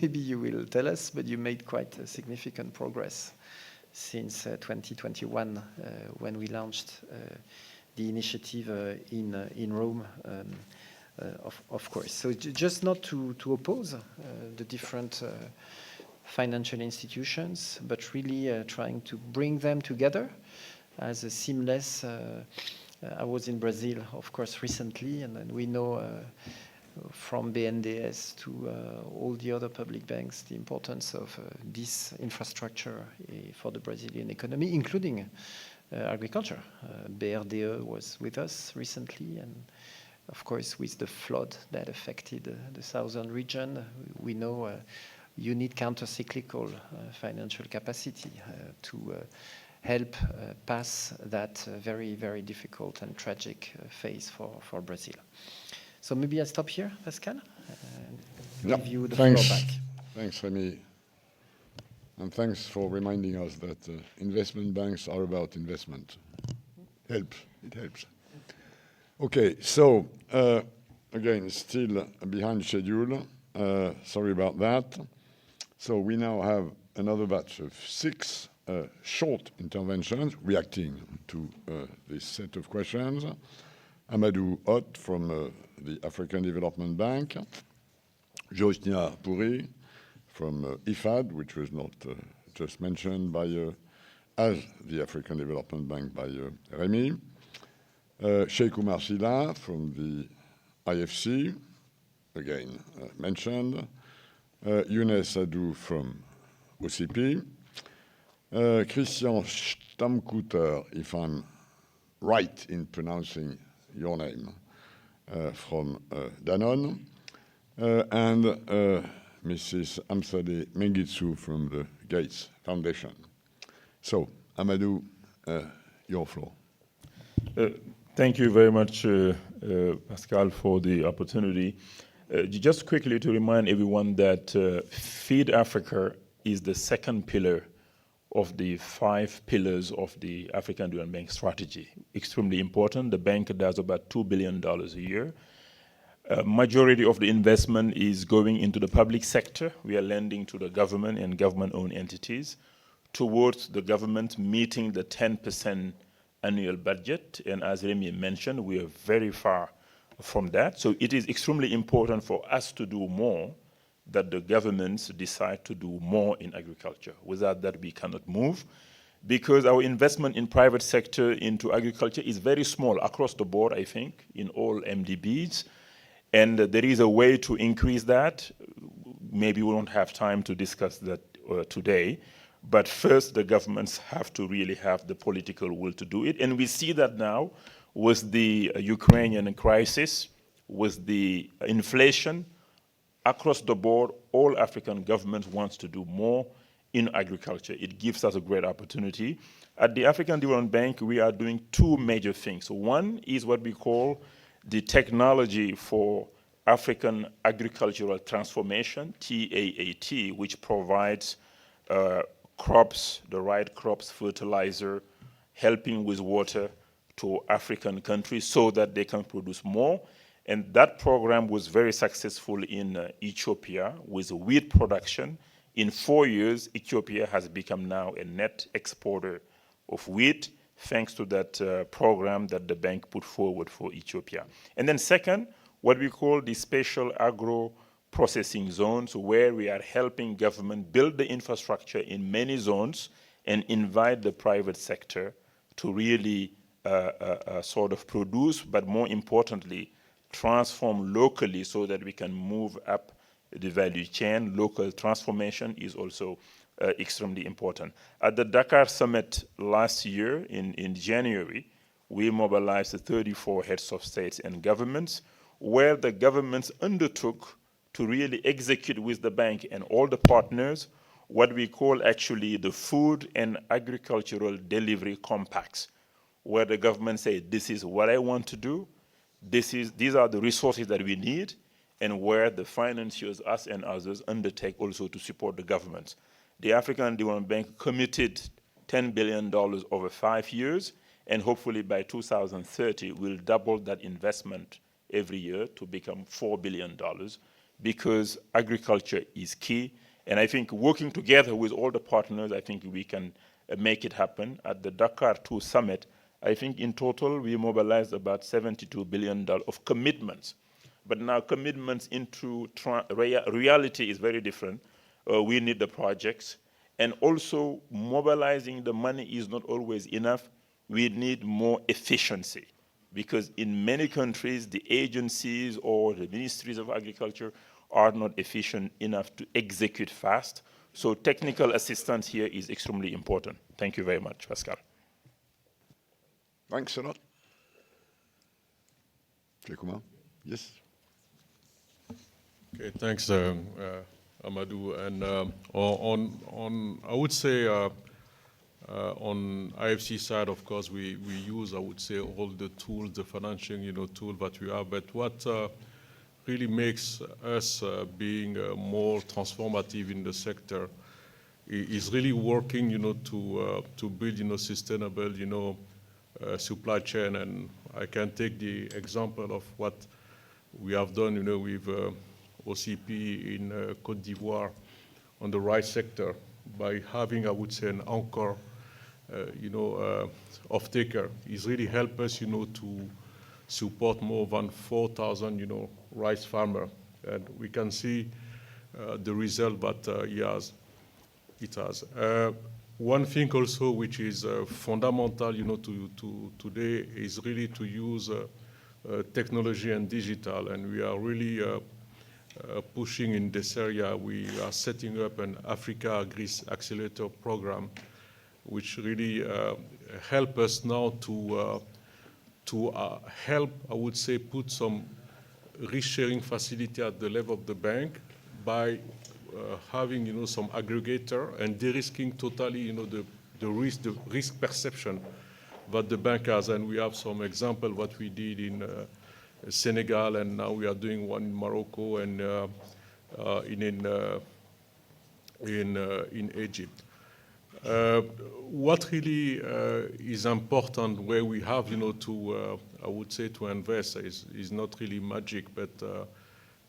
Speaker 12: maybe you will tell us, but you made quite a significant progress since 2021 when we launched the initiative in Rome, of course. So just not to oppose the different financial institutions, but really trying to bring them together as a seamless. I was in Brazil, of course, recently, and then we know from BNDES to all the other public banks the importance of this infrastructure for the Brazilian economy, including agriculture. BRDE was with us recently, and of course, with the flood that affected the southern region, we know you need counter-cyclical financial capacity to help pass that very, very difficult and tragic phase for Brazil. So maybe I stop here, Pascal, and give you the floor back.
Speaker 5: Thanks, Rémi. And thanks for reminding us that investment banks are about investment. It helps. Okay, so again, still behind schedule. Sorry about that. So we now have another batch of 6 short interventions reacting to this set of questions. Amadou Hott from the African Development Bank, Josnia Puri from IFAD, which was not just mentioned by as the African Development Bank by Rémi, Sheikh Oumar Silla from the IFC, again mentioned, Younes Adou from OCP, Christian Stammkuter, if I'm right in pronouncing your name, from Danone, and Mrs. Amsadeh Mengitsu from the Gates Foundation. So, Amadou, your floor.
Speaker 13: Thank you very much, Pascal, for the opportunity. Just quickly to remind everyone that Feed Africa is the second pillar of the 5 pillars of the African Development Bank strategy. Extremely important. The bank does about $2 billion a year. Majority of the investment is going into the public sector. We are lending to the government and government-owned entities towards the government meeting the 10% annual budget. And as Rémi mentioned, we are very far from that. So it is extremely important for us to do more, that the governments decide to do more in agriculture. Without that, we cannot move, because our investment in private sector into agriculture is very small across the board, I think, in all MDBs. And there is a way to increase that. Maybe we won't have time to discuss that today. But first, the governments have to really have the political will to do it. And we see that now with the Ukrainian crisis, with the inflation. Across the board, all African governments want to do more in agriculture. It gives us a great opportunity. At the African Development Bank, we are doing 2 major things. One is what we call the Technology for African Agricultural Transformation, TAAT, which provides crops, the right crops, fertilizer, helping with water to African countries so that they can produce more. And that program was very successful in Ethiopia with wheat production. In 4 years, Ethiopia has become now a net exporter of wheat, thanks to that program that the bank put forward for Ethiopia. And then second, what we call the special agro-processing zones, where we are helping government build the infrastructure in many zones and invite the private sector to really sort of produce, but more importantly, transform locally so that we can move up the value chain. Local transformation is also extremely important. At the Dakar Summit last year in January, we mobilized the 34 heads of states and governments, where the governments undertook to really execute with the bank and all the partners what we call actually the food and agricultural delivery compacts, where the government say, this is what I want to do, these are the resources that we need, and where the financiers, us and others, undertake also to support the government. The African Development Bank committed $10 billion over 5 years, and hopefully by 2030, we'll double that investment every year to become $4 billion, because agriculture is key. And I think working together with all the partners, I think we can make it happen. At the Dakar 2 summit, I think in total we mobilized about $72 billion of commitments. But now commitments into reality is very different. We need the projects. And also mobilizing the money is not always enough. We need more efficiency, because in many countries, the agencies or the ministries of agriculture are not efficient enough to execute fast. So technical assistance here is extremely important. Thank you very much, Pascal.
Speaker 5: Thanks a lot. Yes.
Speaker 14: Okay, thanks, Amadou. And I would say on IFC side, of course, we use, I would say, all the tools, the financial, tool that we have. But what really makes us being more transformative in the sector is really working, to build, sustainable, supply chain. And I can take the example of what we have done, with OCP in Côte d'Ivoire on the rice sector by having, I would say, an anchor, off-taker. It's really helped us, to support more than 4,000, rice farmers. And we can see the result that it has. One thing also which is fundamental, to today is really to use technology and digital, and we are really pushing in this area. We are setting up an Africa Agri Accelerator program, which really help us now to help, I would say, put some risk-sharing facility at the level of the bank by having, some aggregator and de-risking totally, the risk perception that the bank has. And we have some example what we did in Senegal, and now we are doing one in Morocco and in Egypt. What really is important where we have, to I would say to invest is not really magic, but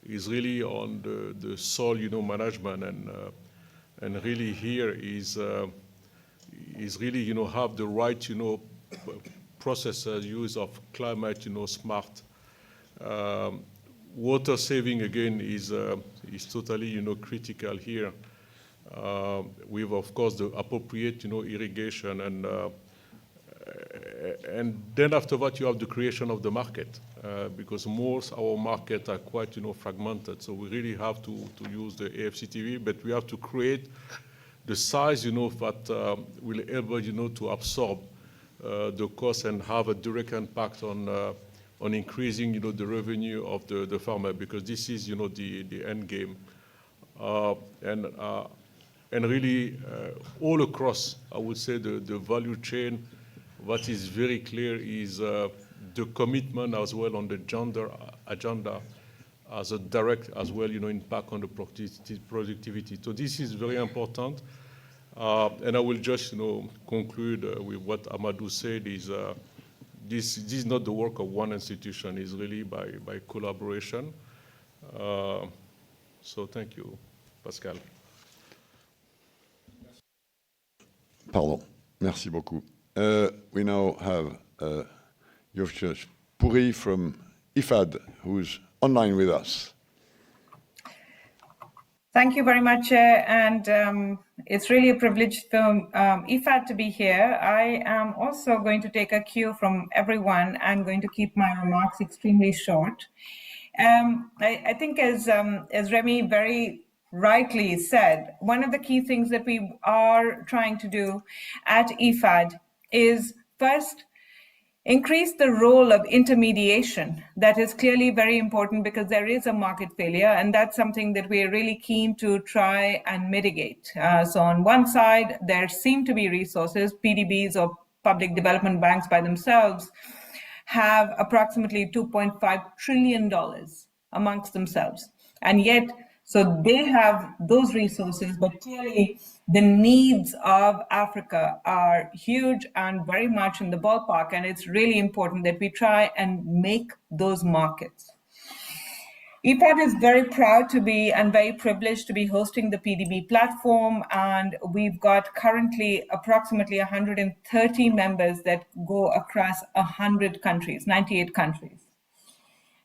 Speaker 14: is really on the soil, management, and really here is really, have the right, processes, use of climate, smart. Water saving again is totally, critical here. With, of course, the appropriate, irrigation, and then after that you have the creation of the market, because most our market are quite, fragmented. So we really have to use the AFCTV, but we have to create the size, that will able, to absorb the cost and have a direct impact on increasing, the revenue of the farmer, because this is, the end game. And really all across, I would say, the value chain, what is very clear is the commitment as well on the gender agenda as a direct as well, impact on the productivity. So this is very important. And I will just, conclude with what Amadou said is this is not the work of one institution, it's really by collaboration. So thank you, Pascal.
Speaker 5: Pardon, merci beaucoup. We now have Yovchech Puri from IFAD, who's online with us.
Speaker 1: Thank you very much, and it's really a privilege for IFAD to be here. I am also going to take a cue from everyone. I'm going to keep my remarks extremely short. I think as Remy very rightly said, one of the key things that we are trying to do at IFAD is first increase the role of intermediation. That is clearly very important because there is a market failure, and that's something that we are really keen to try and mitigate. So on one side, there seem to be resources. PDBs or public development banks by themselves have approximately $2.5 trillion amongst themselves. And yet, so they have those resources, but clearly the needs of Africa are huge and very much in the ballpark, and it's really important that we try and make those markets. IFAD is very proud to be and very privileged to be hosting the PDB platform, and we've got currently approximately 130 members that go across 100 countries, 98 countries.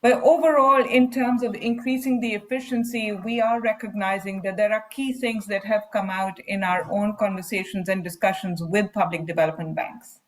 Speaker 1: But overall, in terms of increasing the efficiency, we are recognizing that there are key things that have come out in our own conversations and discussions with public development banks.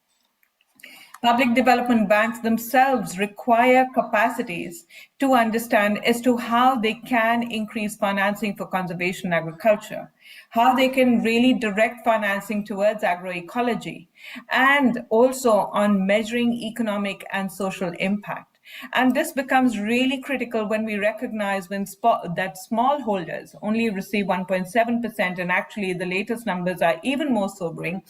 Speaker 1: Public development banks themselves require capacities to understand as to how they can increase financing for conservation agriculture, how they can really direct financing towards agroecology, and also on measuring economic and social impact. And this becomes really critical when we recognize that smallholders only receive 1.7%, and actually the latest numbers are even more sobering,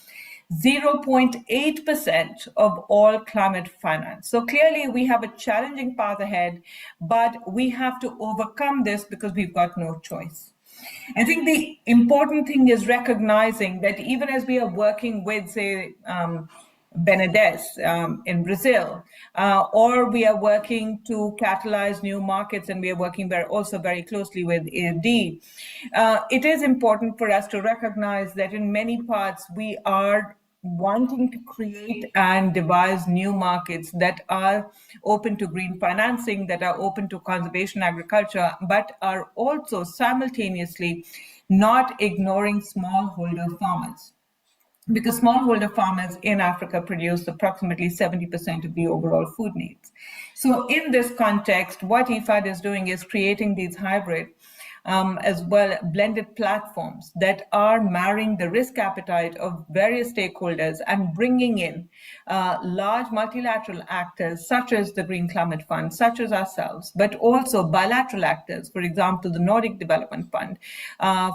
Speaker 1: 0.8% of all climate finance. So clearly we have a challenging path ahead, but we have to overcome this because we've got no choice. I think the important thing is recognizing that even as we are working with, say, Benedez in Brazil, or we are working to catalyze new markets, and we are working also very closely with AFD. It is important for us to recognize that in many parts we are wanting to create and devise new markets that are open to green financing, that are open to conservation agriculture, but are also simultaneously not ignoring smallholder farmers. Because smallholder farmers in Africa produce approximately 70% of the overall food needs. So in this context, what IFAD is doing is creating these hybrid as well blended platforms that are marrying the risk appetite of various stakeholders and bringing in large multilateral actors such as the Green Climate Fund, such as ourselves, but also bilateral actors, for example, the Nordic Development Fund,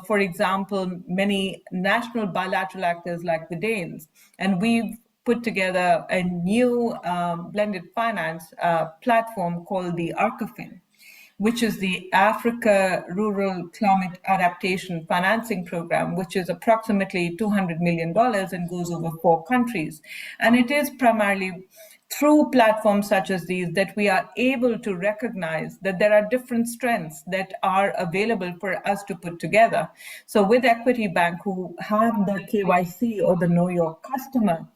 Speaker 1: for example, many national bilateral actors like the Danes. And we've put together a new blended finance platform called the ARCAFIN, which is the Africa Rural Climate Adaptation Financing Program, which is approximately $200 million and goes over 4 countries. And it is primarily through platforms such as these that we are able to recognize that there are different strengths that are available for us to put together. So with Equity Bank, who have the KYC or the Know Your Customer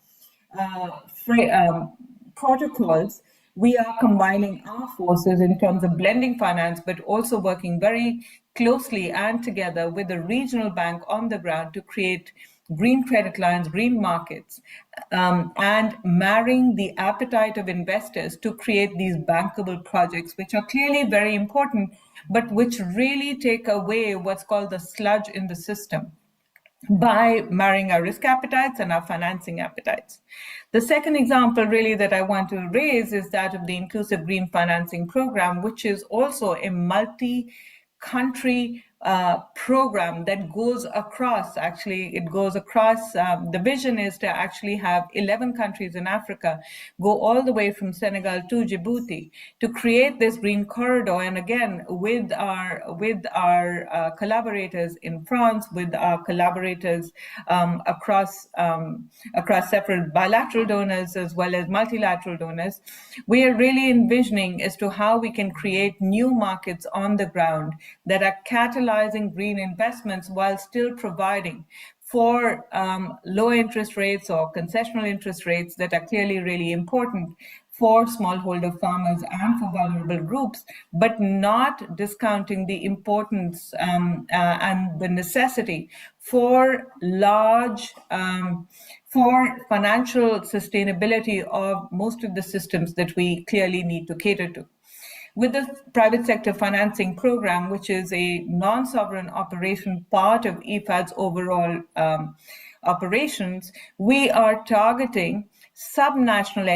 Speaker 1: protocols, we are combining our forces in terms of blending finance, but also working very closely and together with a regional bank on the ground to create green credit lines, green markets, and marrying the appetite of investors to create these bankable projects, which are clearly very important, but which really take away what's called the sludge in the system by marrying our risk appetites and our financing appetites. The second example really that I want to raise is that of the Inclusive Green Financing Program, which is also a multi-country program that goes across, the vision is to actually have 11 countries in Africa go all the way from Senegal to Djibouti to create this green corridor. And again, with our collaborators in France, with our collaborators across several bilateral donors as well as multilateral donors, we are really envisioning as to how we can create new markets on the ground that are catalyzing green investments while still providing for low interest rates or concessional interest rates that are clearly really important for smallholder farmers and for vulnerable groups, but not discounting the importance and the necessity for large, for financial sustainability of most of the systems that we clearly need to cater to. With the private sector financing program, which is a non-sovereign operation part of IFAD's overall operations, we are targeting subnational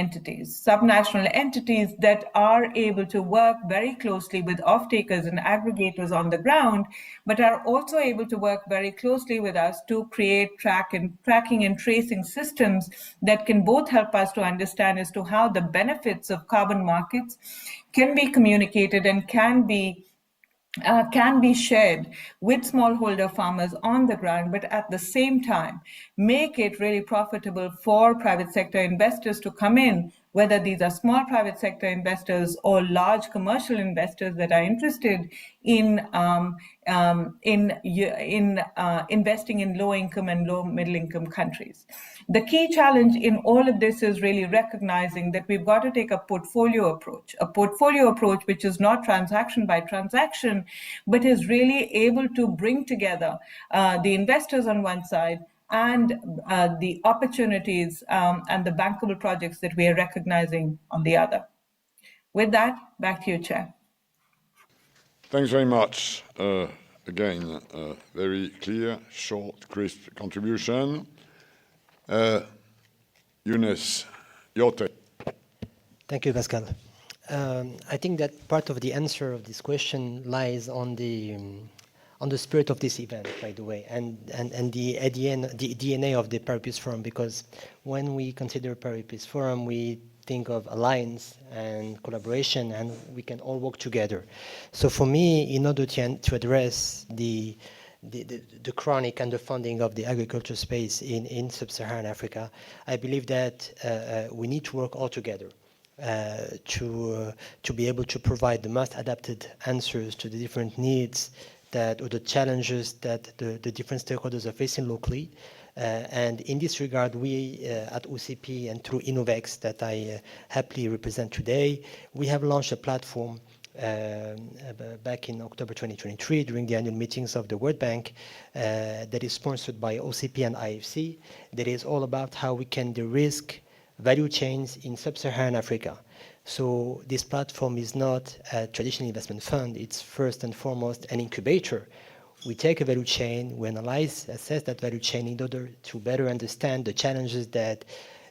Speaker 1: entities that are able to work very closely with off-takers and aggregators on the ground, but are also able to work very closely with us to create tracking and tracing systems that can both help us to understand as to how the benefits of carbon markets can be communicated and can be can be shared with smallholder farmers on the ground, but at the same time, make it really profitable for private sector investors to come in, whether these are small private sector investors or large commercial investors that are interested in investing in low-income and low-middle-income countries. The key challenge in all of this is really recognizing that we've got to take a portfolio approach which is not transaction by transaction, but is really able to bring together the investors on one side and the opportunities and the bankable projects that we are recognizing on the other. With that, back to you, Chair.
Speaker 5: Thanks very much. Again, very clear, short, crisp contribution. Younes, your turn.
Speaker 15: Thank you, Pascal. I think that part of the answer of this question lies on the spirit of this event, by the way, and the DNA of the Paris Peace Forum, because when we consider Paris Peace Forum, we think of alliance and collaboration, and we can all work together. So for me, in order to address the chronic underfunding of the agriculture space in sub-Saharan Africa, I believe that we need to work all together to be able to provide the most adapted answers to the different needs or the challenges that the different stakeholders are facing locally. And in this regard, we at OCP and through Innovex that I happily represent today, we have launched a platform back in October 2023 during the annual meetings of the World Bank that is sponsored by OCP and IFC, that is all about how we can de-risk value chains in sub-Saharan Africa. So this platform is not a traditional investment fund, it's first and foremost an incubator. We take a value chain, we assess that value chain in order to better understand the challenges that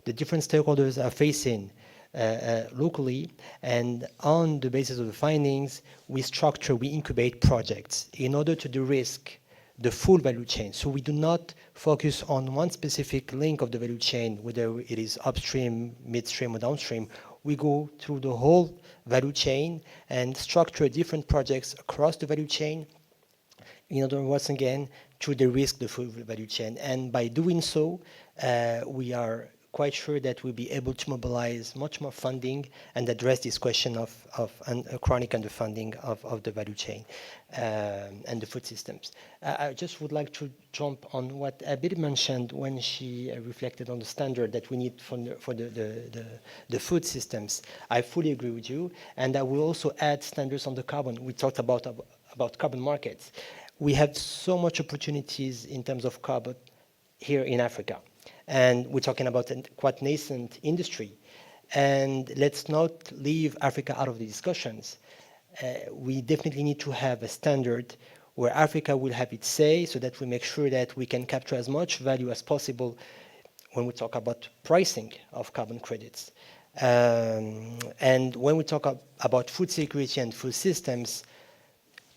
Speaker 15: the different stakeholders are facing locally, and on the basis of the findings, we incubate projects in order to de-risk the full value chain. So we do not focus on one specific link of the value chain, whether it is upstream, midstream, or downstream. We go through the whole value chain and structure different projects across the value chain in order, once again, to de-risk the full value chain. And by doing so, we are quite sure that we'll be able to mobilize much more funding and address this question of chronic underfunding of the value chain and the food systems. I just would like to jump on what Abir mentioned when she reflected on the standard that we need for the food systems. I fully agree with you, and I will also add standards on the carbon. We talked about carbon markets. We have so much opportunities in terms of carbon here in Africa. And we're talking about a quite nascent industry. And let's not leave Africa out of the discussions. We definitely need to have a standard where Africa will have its say so that we make sure that we can capture as much value as possible when we talk about pricing of carbon credits. And when we talk about food security and food systems,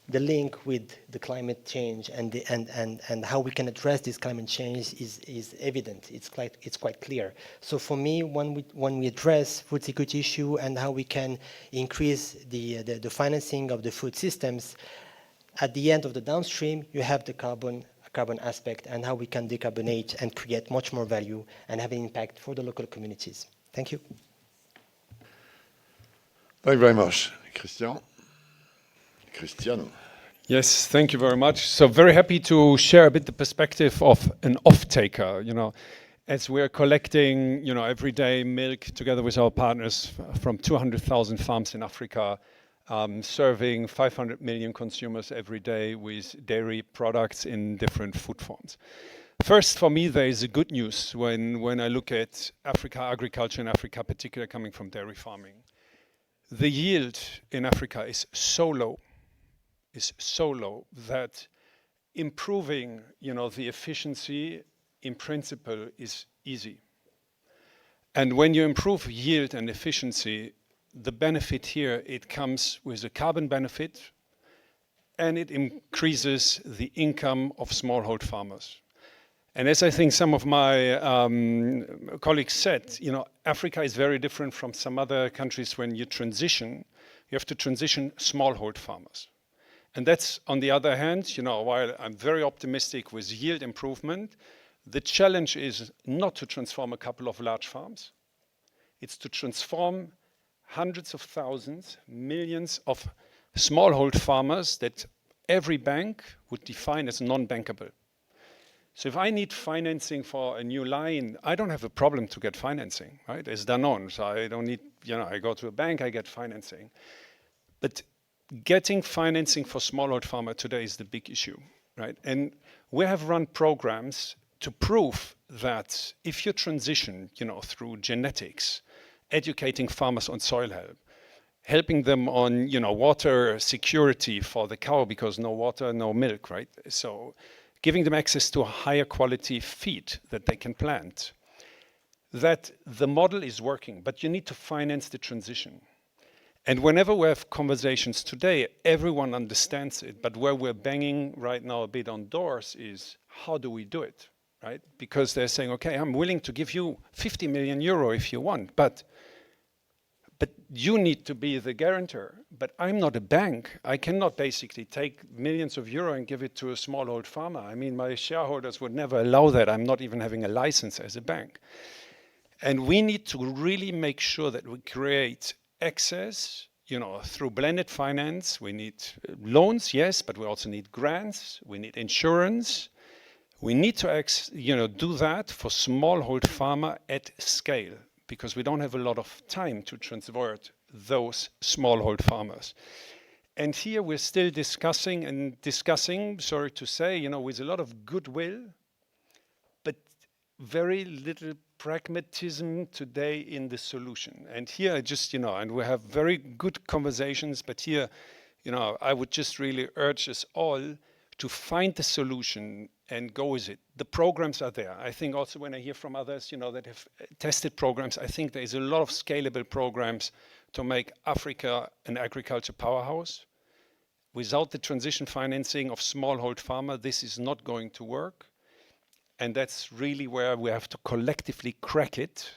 Speaker 15: the link with the climate change and how we can address this climate change is evident. It's quite clear. So for me, when we address food security issue and how we can increase the financing of the food systems, at the end of the downstream, you have the carbon aspect and how we can decarbonate and create much more value and have an impact for the local communities. Thank you.
Speaker 5: Thank you very much. Christian?
Speaker 16: Yes, thank you very much. So very happy to share a bit the perspective of an off-taker, as we're collecting, every day milk together with our partners from 200,000 farms in Africa, serving 500 million consumers every day with dairy products in different food forms. First, for me, there is a good news when I look at Africa, agriculture in Africa, particularly coming from dairy farming. The yield in Africa is so low that improving, the efficiency in principle is easy. And when you improve yield and efficiency, the benefit here, it comes with a carbon benefit and it increases the income of smallhold farmers. And as I think some of my colleagues said, Africa is very different from some other countries. When you transition, you have to transition smallhold farmers. And that's, on the other hand, while I'm very optimistic with yield improvement, the challenge is not to transform a couple of large farms. It's to transform hundreds of thousands, millions of smallhold farmers that every bank would define as non-bankable. So if I need financing for a new line, I don't have a problem to get financing, right? It's Danone, so I don't need, I go to a bank, I get financing. But getting financing for smallhold farmer today is the big issue, right? And we have run programs to prove that if you transition, through genetics, educating farmers on soil health, helping them on, water security for the cow because no water, no milk, right? So giving them access to a higher quality feed that they can plant, that the model is working, but you need to finance the transition. And whenever we have conversations today, everyone understands it, but where we're banging right now a bit on doors is how do we do it, right? Because they're saying, okay, I'm willing to give you 50 million euro if you want, but you need to be the guarantor. But I'm not a bank. I cannot basically take millions of euro and give it to a smallhold farmer. I mean, my shareholders would never allow that. I'm not even having a license as a bank. And we need to really make sure that we create access, through blended finance. We need loans, yes, but we also need grants. We need insurance. We need to do that for smallhold farmer at scale, because we don't have a lot of time to convert those smallhold farmers. And here we're still discussing, sorry to say, with a lot of goodwill, but very little pragmatism today in the solution. And here I just, and we have very good conversations, but here, I would just really urge us all to find the solution and go with it. The programs are there. I think also when I hear from others, that have tested programs, I think there is a lot of scalable programs to make Africa an agriculture powerhouse. Without the transition financing of smallhold farmer, this is not going to work. And that's really where we have to collectively crack it,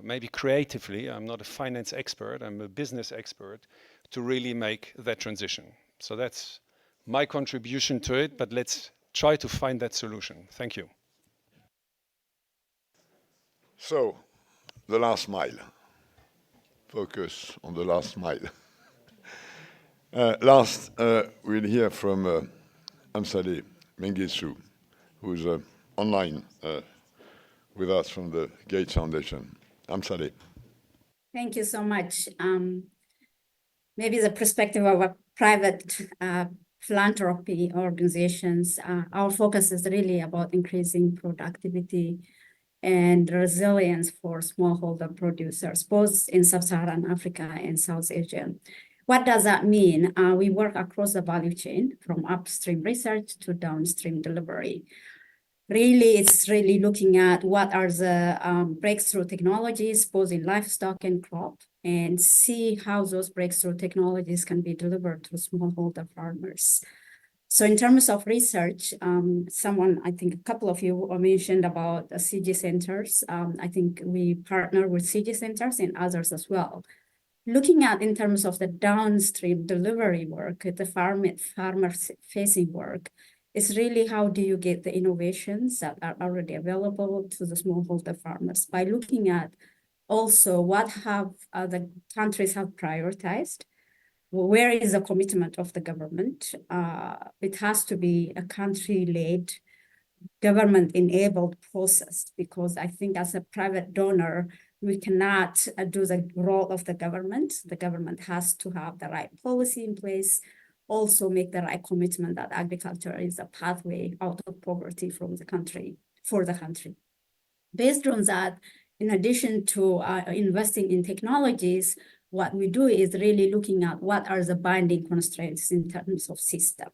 Speaker 16: maybe creatively. I'm not a finance expert, I'm a business expert, to really make that transition. So that's my contribution to it, but let's try to find that solution. Thank you.
Speaker 5: So, the last mile. Focus on the last mile. Last, we'll hear from Amsale Mengistu, who's online with us from the Gates Foundation. Amsale.
Speaker 17: Thank you so much. Maybe the perspective of a private philanthropy organizations, our focus is really about increasing productivity and resilience for smallholder producers, both in Sub-Saharan Africa and South Asia. What does that mean? We work across the value chain, from upstream research to downstream delivery. Really, it's really looking at what are the breakthrough technologies, both in livestock and crop, and see how those breakthrough technologies can be delivered to smallholder farmers. So in terms of research, I think a couple of you mentioned about the CG centers. I think we partner with CG centers and others as well. Looking at in terms of the downstream delivery work, the farmer-facing work, is really how do you get the innovations that are already available to the smallholder farmers by looking at also what have the countries have prioritized. Where is the commitment of the government? It has to be a country-led, government-enabled process, because I think as a private donor, we cannot do the role of the government. The government has to have the right policy in place, also make the right commitment that agriculture is a pathway out of poverty from the country, for the country. Based on that, in addition to investing in technologies, what we do is really looking at what are the binding constraints in terms of system.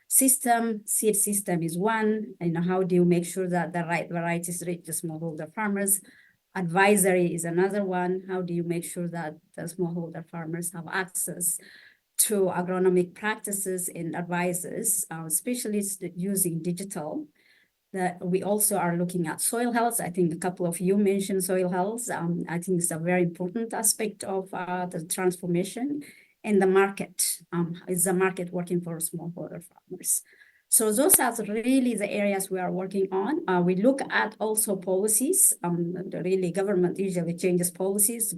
Speaker 17: Seed system is one, and how do you make sure that the right varieties reach the smallholder farmers? Advisory is another one. How do you make sure that the smallholder farmers have access to agronomic practices and advisors, especially using digital? That we also are looking at soil health. I think a couple of you mentioned soil health. I think it's a very important aspect of the transformation. and the market. Is the market working for smallholder farmers? So those are really the areas we are working on. We look at also policies. Really, government usually changes policies.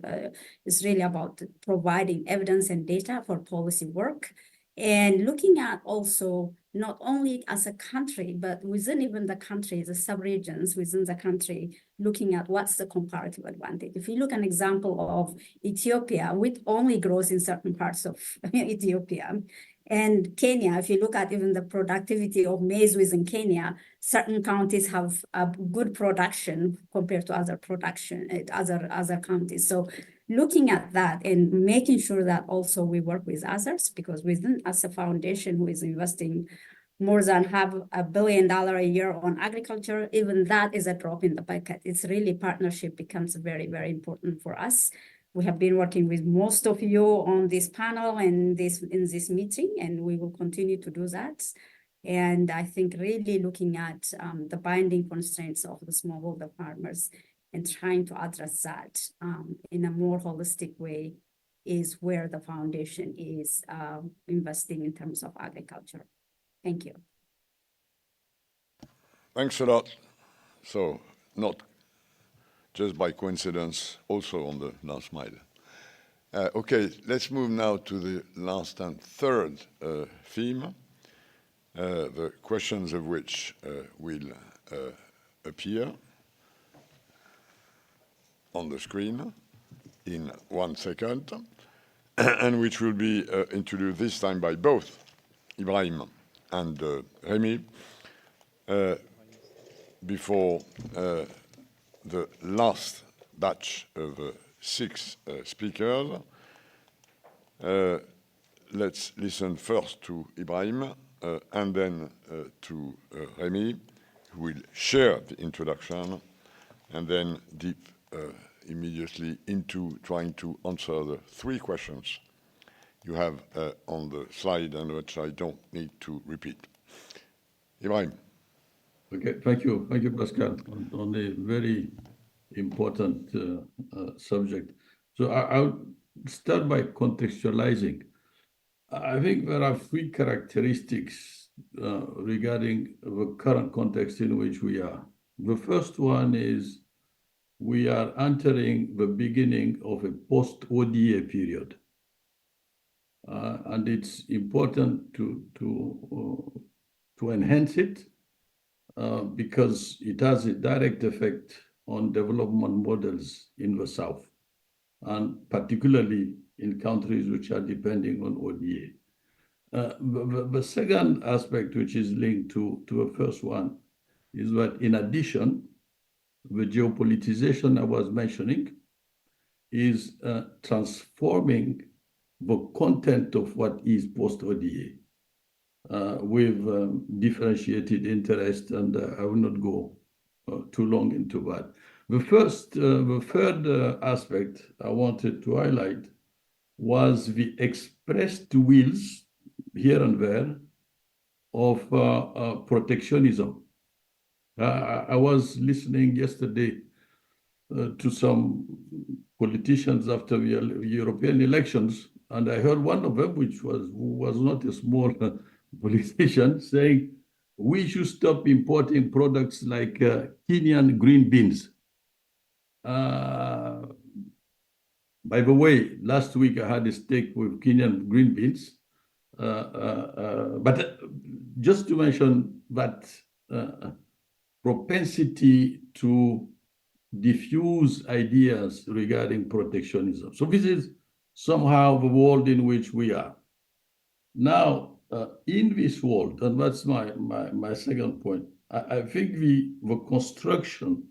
Speaker 17: It's really about providing evidence and data for policy work. And looking at also not only as a country, but within even the country, the sub-regions within the country, looking at what's the comparative advantage. If you look at an example of Ethiopia, wheat only grows in certain parts of Ethiopia. And Kenya, if you look at even the productivity of maize within Kenya, certain counties have a good production compared to other counties. So looking at that and making sure that also we work with others, because within us a foundation who is investing more than $500 million a year on agriculture, even that is a drop in the bucket. It's really partnership becomes very, very important for us. We have been working with most of you on this panel and in this meeting, and we will continue to do that. And I think really looking at the binding constraints of the smallholder farmers and trying to address that in a more holistic way is where the foundation is investing in terms of agriculture. Thank you.
Speaker 5: Thanks a lot. So not just by coincidence, also on the last mile. Okay, let's move now to the last and third theme, the questions of which will appear on the screen in 1 second, and which will be introduced this time by both Ibrahim and Remy. Before the last batch of 6 speakers, let's listen first to Ibrahim and then to Remy, who will share the introduction, and then deep immediately into trying to answer the 3 questions you have on the slide and which I don't need to repeat. Ibrahim.
Speaker 3: Okay, thank you, Pascal, on a very important subject. So I'll start by contextualizing. I think there are 3 characteristics regarding the current context in which we are. The first one is we are entering the beginning of a post-ODA period. And it's important to enhance it because it has a direct effect on development models in the South, and particularly in countries which are depending on ODA. The second aspect, which is linked to the first one, is that in addition, the geopolitization I was mentioning is transforming the content of what is post-ODA with differentiated interest, and I will not go too long into that. The third aspect I wanted to highlight was the expressed wills here and there of protectionism. I was listening yesterday to some politicians after the European elections, and I heard one of them, which was not a small politician, saying we should stop importing products like Kenyan green beans. By the way, last week I had a steak with Kenyan green beans. But just to mention that propensity to diffuse ideas regarding protectionism. So this is somehow the world in which we are. Now, in this world, and that's my second point, I think the construction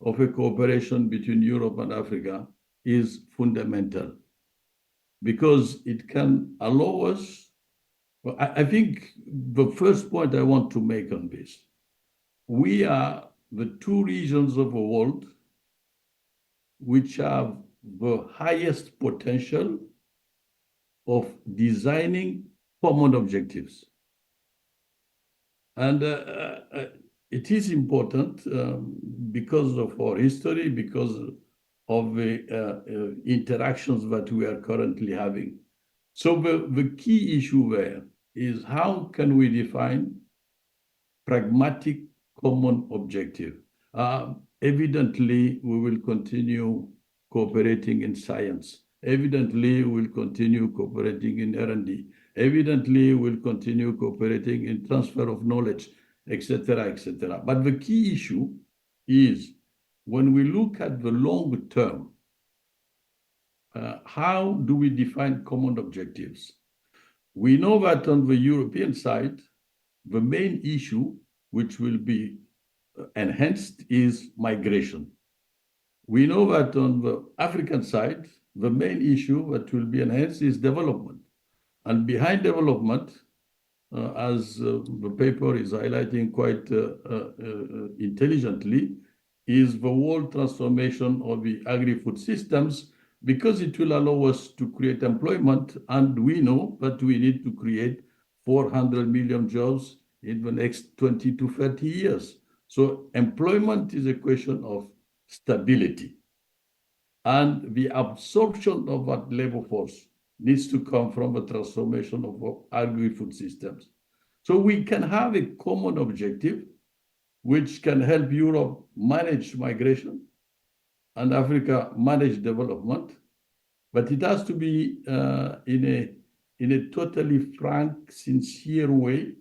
Speaker 3: of a cooperation between Europe and Africa is fundamental because it can allow us. Well, I think the first point I want to make on this, we are the 2 regions of the world which have the highest potential of designing common objectives. And it is important because of our history, because of the interactions that we are currently having. So the key issue there is how can we define pragmatic common objective? Evidently, we will continue cooperating in science. Evidently, we'll continue cooperating in R&D. Evidently, we'll continue cooperating in transfer of knowledge, etc., etc. But the key issue is when we look at the long term, how do we define common objectives? We know that on the European side, the main issue which will be enhanced is migration. We know that on the African side, the main issue that will be enhanced is development. And behind development, as the paper is highlighting quite intelligently, is the whole transformation of the agri-food systems, because it will allow us to create employment. And we know that we need to create 400 million jobs in the next 20 to 30 years. So employment is a question of stability. And the absorption of that labor force needs to come from the transformation of agri-food systems. So we can have a common objective which can help Europe manage migration and Africa manage development, but it has to be in a totally frank, sincere way.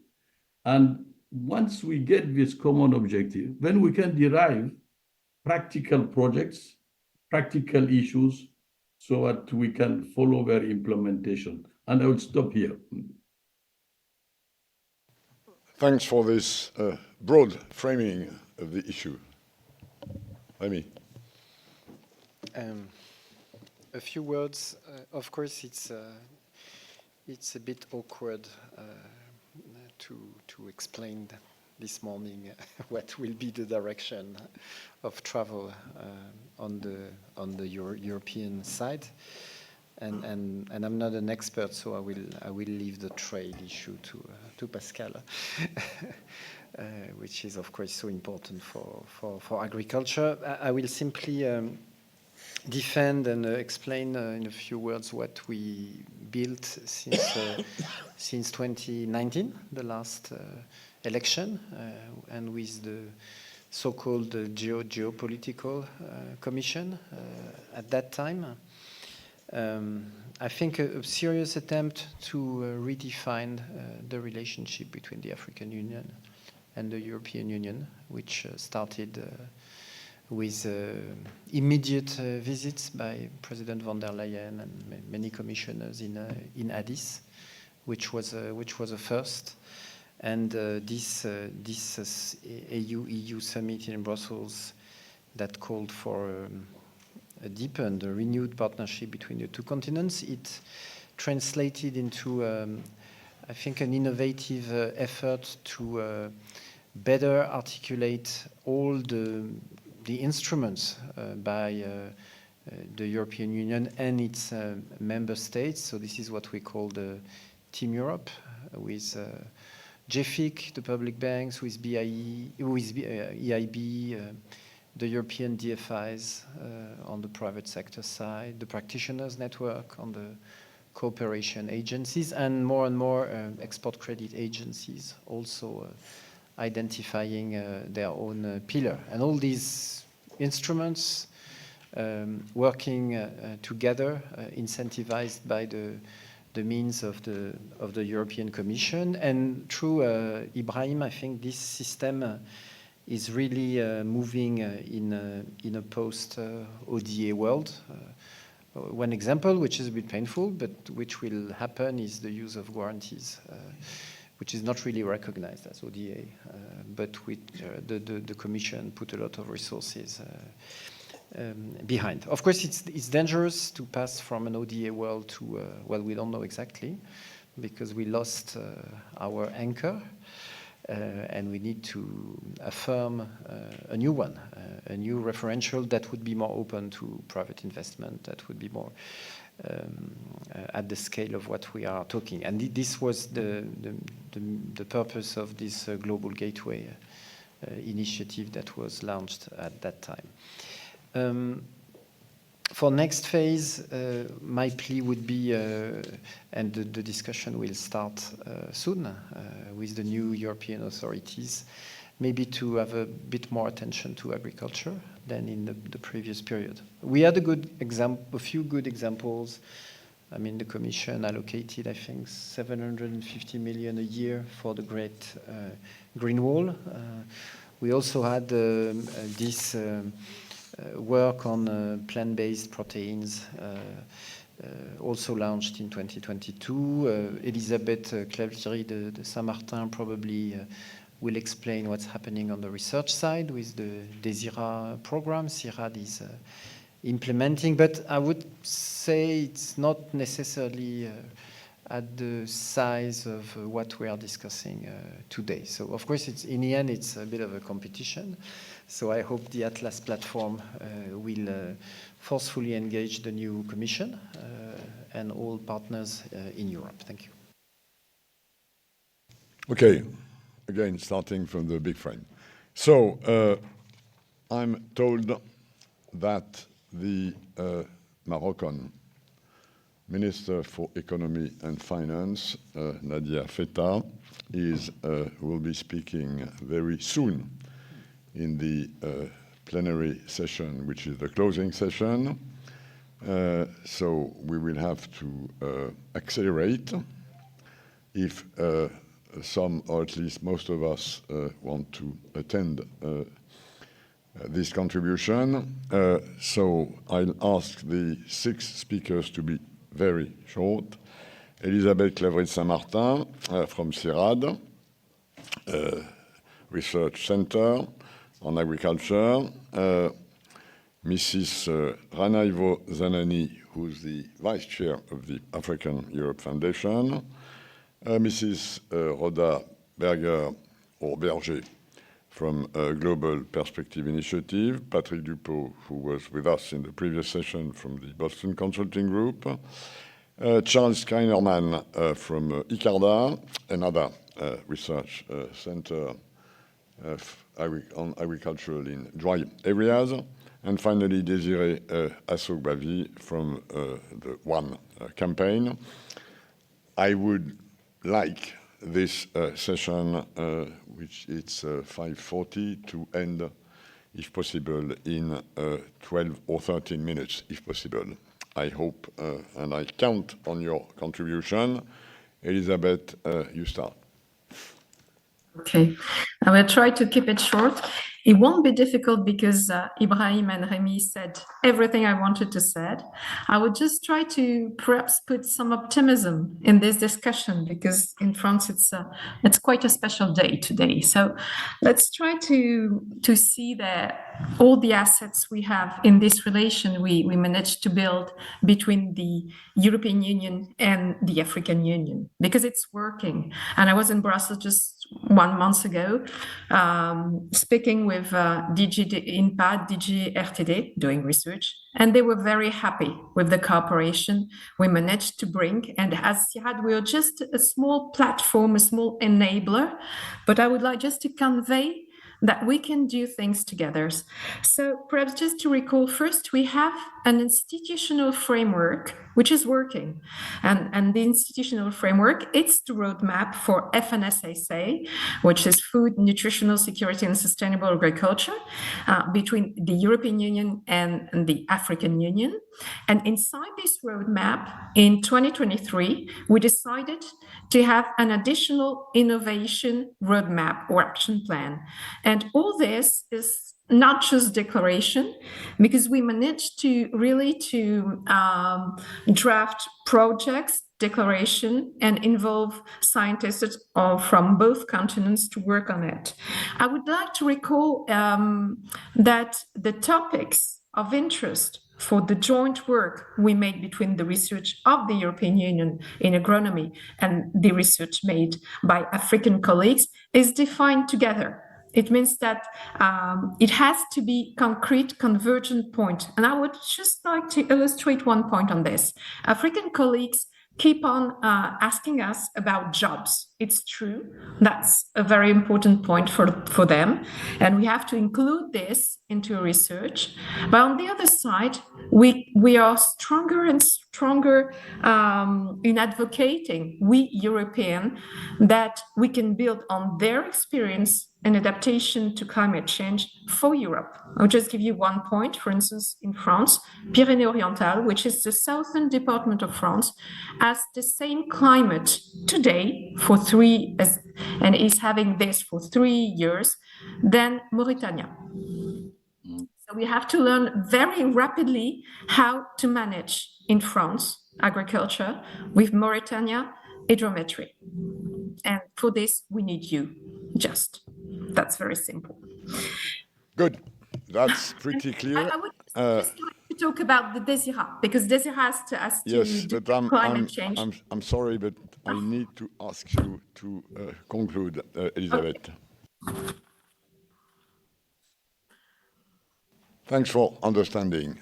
Speaker 3: And once we get this common objective, then we can derive practical projects, practical issues, so that we can follow their implementation. And I will stop here.
Speaker 5: Thanks for this broad framing of the issue. Remy.
Speaker 12: A few words. Of course, it's a bit awkward to explain this morning what will be the direction of travel on the European side, and I'm not an expert, so I will leave the trade issue to Pascal, which is of course so important for agriculture. I will simply defend and explain in a few words what we built since 2019, the last election, and with the so-called geopolitical commission at that time. I think a serious attempt to redefine the relationship between the African Union and the European Union, which started with immediate visits by President von der Leyen and many commissioners in Addis, which was a first. And this AU-EU summit in Brussels that called for a deepened, a renewed partnership between the two continents, it translated into, I think, an innovative effort to better articulate all the instruments by the European Union and its member states. So this is what we call the Team Europe, with GEFIC, the public banks, with EIB, the European DFIs on the private sector side, the practitioners network on the cooperation agencies, and more export credit agencies also identifying their own pillar. And all these instruments working together, incentivized by the means of the European Commission. And through Ibrahim, I think this system is really moving in a post-ODA world. One example, which is a bit painful, but which will happen, is the use of guarantees, which is not really recognized as ODA, but which the Commission put a lot of resources behind. Of course, it's dangerous to pass from an ODA world to, well, we don't know exactly, because we lost our anchor, and we need to affirm a new one, a new referential that would be more open to private investment, that would be more at the scale of what we are talking. And this was the purpose of this Global Gateway initiative that was launched at that time. For next phase, my plea would be, and the discussion will start soon with the new European authorities, maybe to have a bit more attention to agriculture than in the previous period. We had a few good examples. I mean, the Commission allocated, I think, 750 million a year for the Great Green Wall. We also had this work on plant-based proteins, also launched in 2022. Elisabeth Clavieri de Saint-Martin probably will explain what's happening on the research side with the DESIRA program. CIRAD is implementing, but I would say it's not necessarily at the size of what we are discussing today. So of course, in the end, it's a bit of a competition. So I hope the Atlas platform will forcefully engage the new Commission and all partners in Europe. Thank you.
Speaker 5: Okay, again, starting from the big frame. So I'm told that the Moroccan Minister for Economy and Finance, Nadia Feta, will be speaking very soon in the plenary session, which is the closing session. So we will have to accelerate if some, or at least most of us, want to attend this contribution. So I'll ask the 6 speakers to be very short. Elisabeth Clavieri de Saint-Martin from CIRAD, Research Center on Agriculture. Mrs. Ranaivo Zanani, who's the Vice Chair of the African Europe Foundation. Mrs. Rhoda Berger, or Berger, from Global Perspective Initiative. Patrick Dupont, who was with us in the previous session from the Boston Consulting Group. Charles Kleinerman from ICARDA, another research center on agricultural in dry areas. And finally, Désiré Assogbavi from the One campaign. I would like this session, which it's 5:40, to end, if possible, in 12 or 13 minutes, if possible. I hope, and I count on your contribution. Elisabeth, you start.
Speaker 2: Okay, I will try to keep it short. It won't be difficult because Ibrahim and Remy said everything I wanted to say. I would just try to perhaps put some optimism in this discussion because in France it's quite a special day today. So let's try to see that all the assets we have in this relation we managed to build between the European Union and the African Union because it's working. And I was in Brussels just 1 month ago, speaking with DG INPA, DG RTD, doing research, and they were very happy with the cooperation we managed to bring. And as CIRAD, we are just a small platform, a small enabler, but I would like just to convey that we can do things together. So perhaps just to recall, first, we have an institutional framework which is working. And the institutional framework, it's the roadmap for FNSSA, which is Food, Nutritional Security and Sustainable Agriculture, between the European Union and the African Union. And inside this roadmap, in 2023, we decided to have an additional innovation roadmap or action plan. And all this is not just declaration, because we managed to really draft projects, declaration, and involve scientists from both continents to work on it. I would like to recall that the topics of interest for the joint work we made between the research of the European Union in agronomy and the research made by African colleagues is defined together. It means that it has to be concrete, convergent point. And I would just like to illustrate one point on this. African colleagues keep on asking us about jobs. It's true. That's a very important point for them. And we have to include this into research. But on the other side, we are stronger and stronger in advocating, we European, that we can build on their experience and adaptation to climate change for Europe. I'll just give you one point. For instance, in France, Pyrénées-Orientales, which is the southern department of France, has the same climate today for and is having this for 3 years than Mauritania. So we have to learn very rapidly how to manage in France agriculture with Mauritania hydrometry. And for this, we need you. That's very simple.
Speaker 5: Good. That's pretty clear.
Speaker 2: I would just like to talk about the Desirat, because Desirat has to
Speaker 5: yes,
Speaker 2: do
Speaker 5: but
Speaker 2: climate change.
Speaker 5: I'm sorry, but I need to ask you to conclude, Elisabeth. Okay. Thanks for understanding.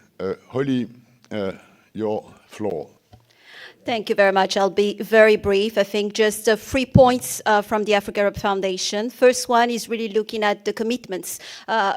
Speaker 5: Holly, your floor.
Speaker 18: Thank you very much. I'll be very brief. I think just 3 points from the Africa Foundation. First one is really looking at the commitments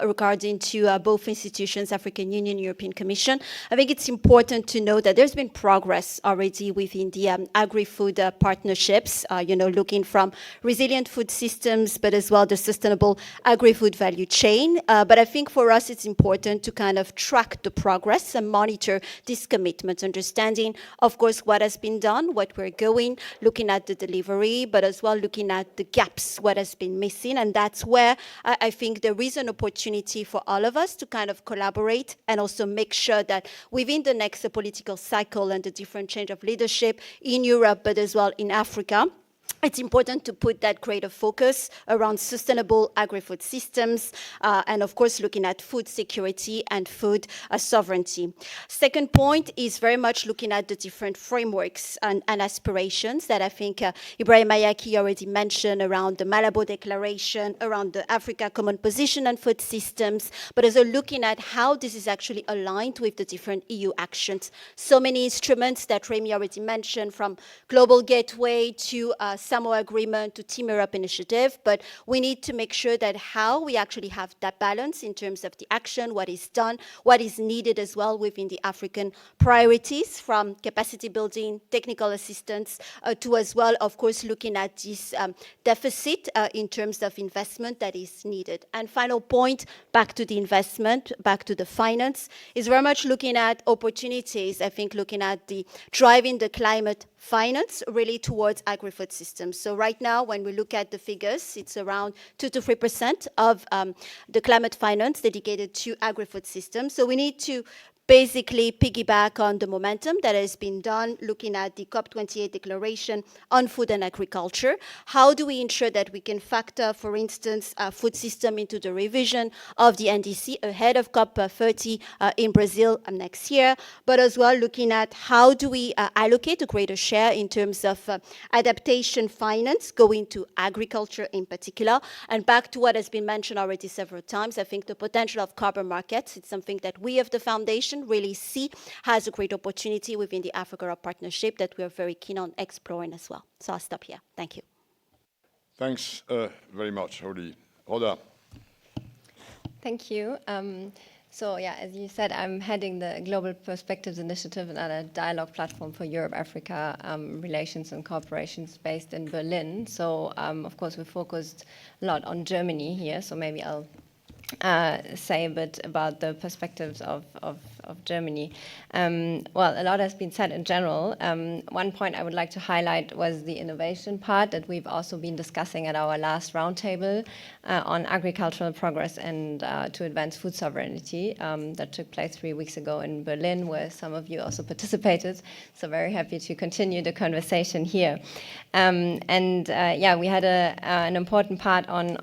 Speaker 18: regarding to both institutions, African Union, European Commission. I think it's important to know that there's been progress already within the agri-food partnerships, looking from resilient food systems, but as well the sustainable agri-food value chain. But I think for us, it's important to kind of track the progress and monitor these commitments, understanding, of course, what has been done, what we're going, looking at the delivery, but as well looking at the gaps, what has been missing. And that's where I think there is an opportunity for all of us to kind of collaborate and also make sure that within the next political cycle and the different change of leadership in Europe, but as well in Africa, it's important to put that greater focus around sustainable agri-food systems and, of course, looking at food security and food sovereignty. Second point is very much looking at the different frameworks and aspirations that I think Ibrahim Mayaki already mentioned around the Malabo Declaration, around the Africa Common Position on Food Systems, but also looking at how this is actually aligned with the different EU actions. So many instruments that Remy already mentioned, from Global Gateway to Samoa Agreement to Team Europe Initiative, but we need to make sure that how we actually have that balance in terms of the action, what is done, what is needed as well within the African priorities, from capacity building, technical assistance, to as well, of course, looking at this deficit in terms of investment that is needed. And final point, back to the investment, back to the finance, is very much looking at opportunities, I think looking at the driving the climate finance really towards agri-food systems. So right now, when we look at the figures, it's around 2 to 3% of the climate finance dedicated to agri-food systems. So we need to basically piggyback on the momentum that has been done, looking at the COP28 declaration on food and agriculture. How do we ensure that we can factor, for instance, food system into the revision of the NDC ahead of COP30 in Brazil next year, but as well looking at how do we allocate a greater share in terms of adaptation finance going to agriculture in particular. And back to what has been mentioned already several times, I think the potential of carbon markets, it's something that we of the foundation really see has a great opportunity within the Africa partnership that we are very keen on exploring as well. So I'll stop here. Thank you.
Speaker 5: Thanks very much, Holly. Rhoda.
Speaker 19: Thank you. So yeah, as you said, I'm heading the Global Perspectives Initiative and a dialogue platform for Europe-Africa relations and cooperations based in Berlin. So of course, we focused a lot on Germany here. So maybe I'll say a bit about the perspectives of Germany. Well, a lot has been said in general. One point I would like to highlight was the innovation part that we've also been discussing at our last roundtable on agricultural progress and to advance food sovereignty that took place 3 weeks ago in Berlin, where some of you also participated. So very happy to continue the conversation here. Yeah, we had an important part on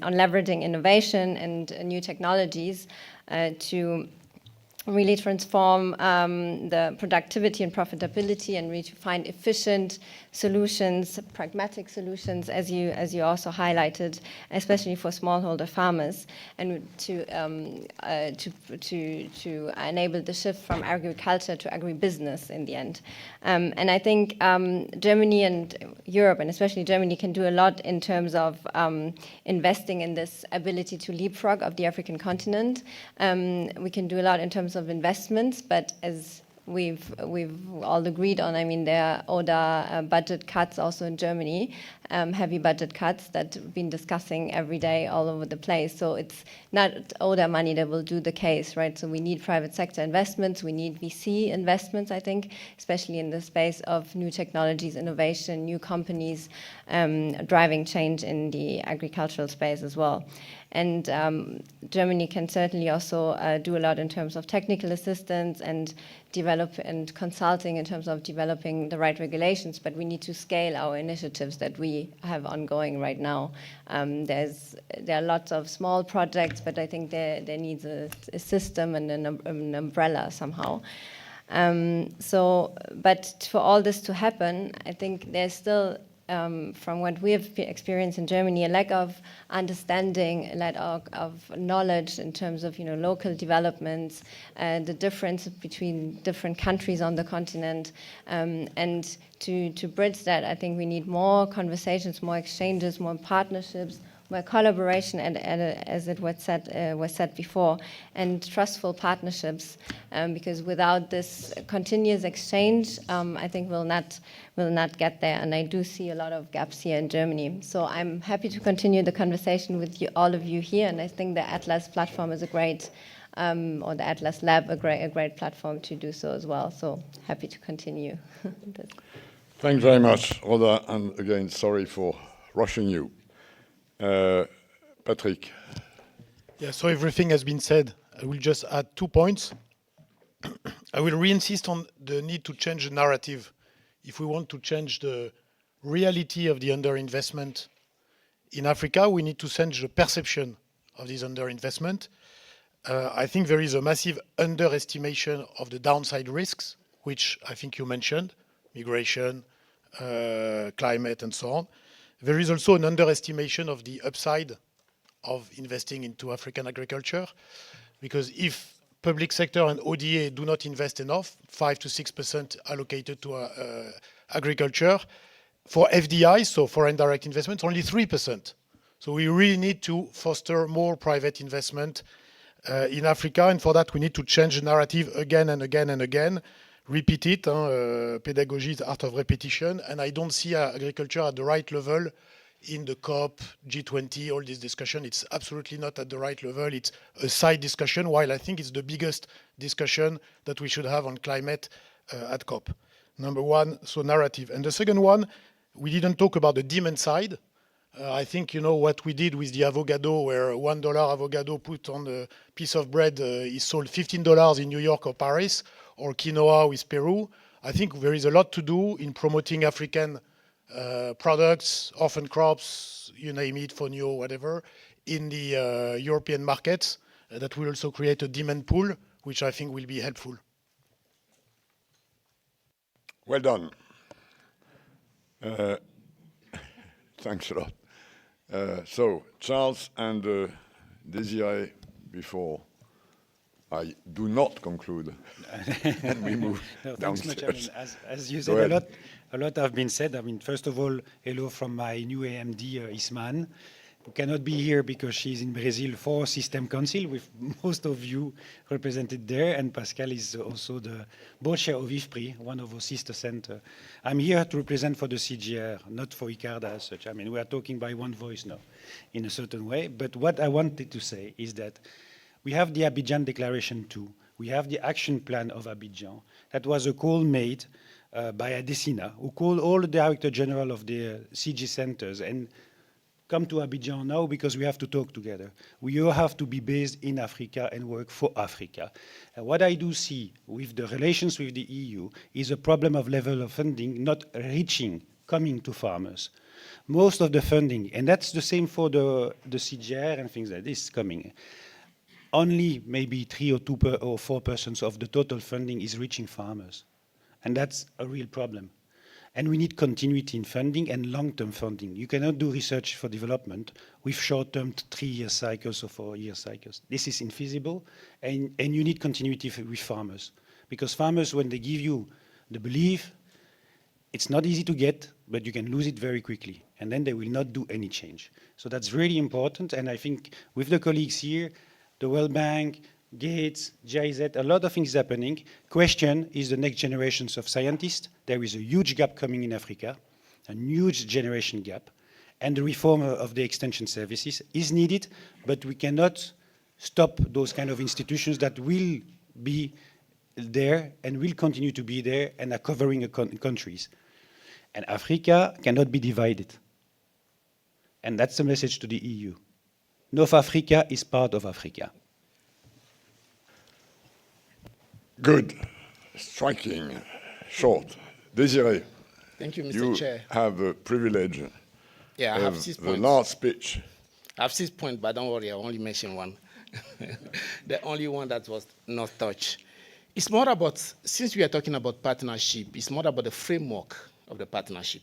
Speaker 19: leveraging innovation and new technologies to really transform the productivity and profitability, and really to find efficient solutions, pragmatic solutions, as you also highlighted, especially for smallholder farmers, and to enable the shift from agriculture to agribusiness in the end. And I think Germany and Europe, and especially Germany, can do a lot in terms of investing in this ability to leapfrog of the African continent. We can do a lot in terms of investments, but as we've all agreed on, I mean, there are ODA budget cuts also in Germany, heavy budget cuts that we've been discussing every day all over the place. So it's not ODA money that will do the case, right? So we need private sector investments, we need VC investments, I think, especially in the space of new technologies, innovation, new companies, driving change in the agricultural space as well. And Germany can certainly also do a lot in terms of technical assistance and develop and consulting in terms of developing the right regulations, but we need to scale our initiatives that we have ongoing right now. There are lots of small projects, but I think there needs a system and an umbrella somehow. But for all this to happen, I think there's still, from what we have experienced in Germany, a lack of understanding, a lack of knowledge in terms of local developments, the difference between different countries on the continent, and to bridge that, I think we need more conversations, more exchanges, more partnerships, more collaboration, and as it was said before, and trustful partnerships, because without this continuous exchange, I think we'll not get there. And I do see a lot of gaps here in Germany. So I'm happy to continue the conversation with all of you here, and I think the Atlas platform is a great, or the Atlas Lab, a great platform to do so as well. So happy to continue.
Speaker 5: Thanks very much, Rhoda, and again, sorry for rushing you. Patrick.
Speaker 11: Yeah, so everything has been said. I will just add 2 points. I will re-insist on the need to change the narrative. If we want to change the reality of the underinvestment in Africa, we need to change the perception of this underinvestment. I think there is a massive underestimation of the downside risks, which I think you mentioned, migration, climate, and so on. There is also an underestimation of the upside of investing into African agriculture, because if public sector and ODA do not invest enough, 5 to 6% allocated to agriculture, for FDI, so foreign direct investments, only 3%. So we really need to foster more private investment in Africa, and for that we need to change the narrative again and again and again. Repeat it, pedagogy is the art of repetition, and I don't see agriculture at the right level in the COP, G20, all this discussion. It's absolutely not at the right level. It's a side discussion, while I think it's the biggest discussion that we should have on climate at COP. Number one, so narrative. And the second one, we didn't talk about the demand side. I think what we did with the avocado, where $1 avocado put on a piece of bread is sold $15 in New York or Paris, or quinoa with Peru. I think there is a lot to do in promoting African products, orphan crops, you name it, fonio, whatever, in the European markets. That will also create a demand pool, which I think will be helpful.
Speaker 5: Well done. Thanks a lot. So, Charles and Desiree, before I do not conclude, and we move downstairs.
Speaker 20: Much. As you said, a lot have been said. I mean, first of all, hello from my new AMD, Isman, who cannot be here because she's in Brazil for System Council, with most of you represented there, and Pascal is also the board chair of IFPRI, one of our sister centers. I'm here to represent for the CGR, not for ICARDA as such. I mean, we are talking by one voice now, in a certain way. But what I wanted to say is that we have the Abidjan Declaration 2. We have the action plan of Abidjan. That was a call made by Adesina, who called all the director general of the CG centers and come to Abidjan now because we have to talk together. We all have to be based in Africa and work for Africa. And what I do see with the relations with the EU is a problem of level of funding not reaching, coming to farmers. Most of the funding, and that's the same for the CGR and things like this coming. only maybe 3 or 4% of the total funding is reaching farmers. And that's a real problem. And we need continuity in funding and long-term funding. You cannot do research for development with short-term 3-year cycles or 4-year cycles. This is infeasible, and you need continuity with farmers. Because farmers, when they give you the belief, it's not easy to get, but you can lose it very quickly. And then they will not do any change. So that's really important. And I think with the colleagues here, the World Bank, Gates, GIZ, a lot of things happening. Question is the next generations of scientists. There is a huge gap coming in Africa, a huge generation gap. And the reform of the extension services is needed, but we cannot stop those kind of institutions that will be there and will continue to be there and are covering countries. And Africa cannot be divided. And that's the message to the EU. North Africa is part of Africa.
Speaker 5: Good. Striking. Short. Désiré.
Speaker 21: Thank you, Mr.
Speaker 5: You
Speaker 21: Chair.
Speaker 5: have the privilege
Speaker 21: I have 6
Speaker 5: the
Speaker 21: points.
Speaker 5: last speech.
Speaker 21: I have 6 points, but don't worry, I only mentioned one. The only one that was not touched. It's more about, since we are talking about partnership, it's more about the framework of the partnership.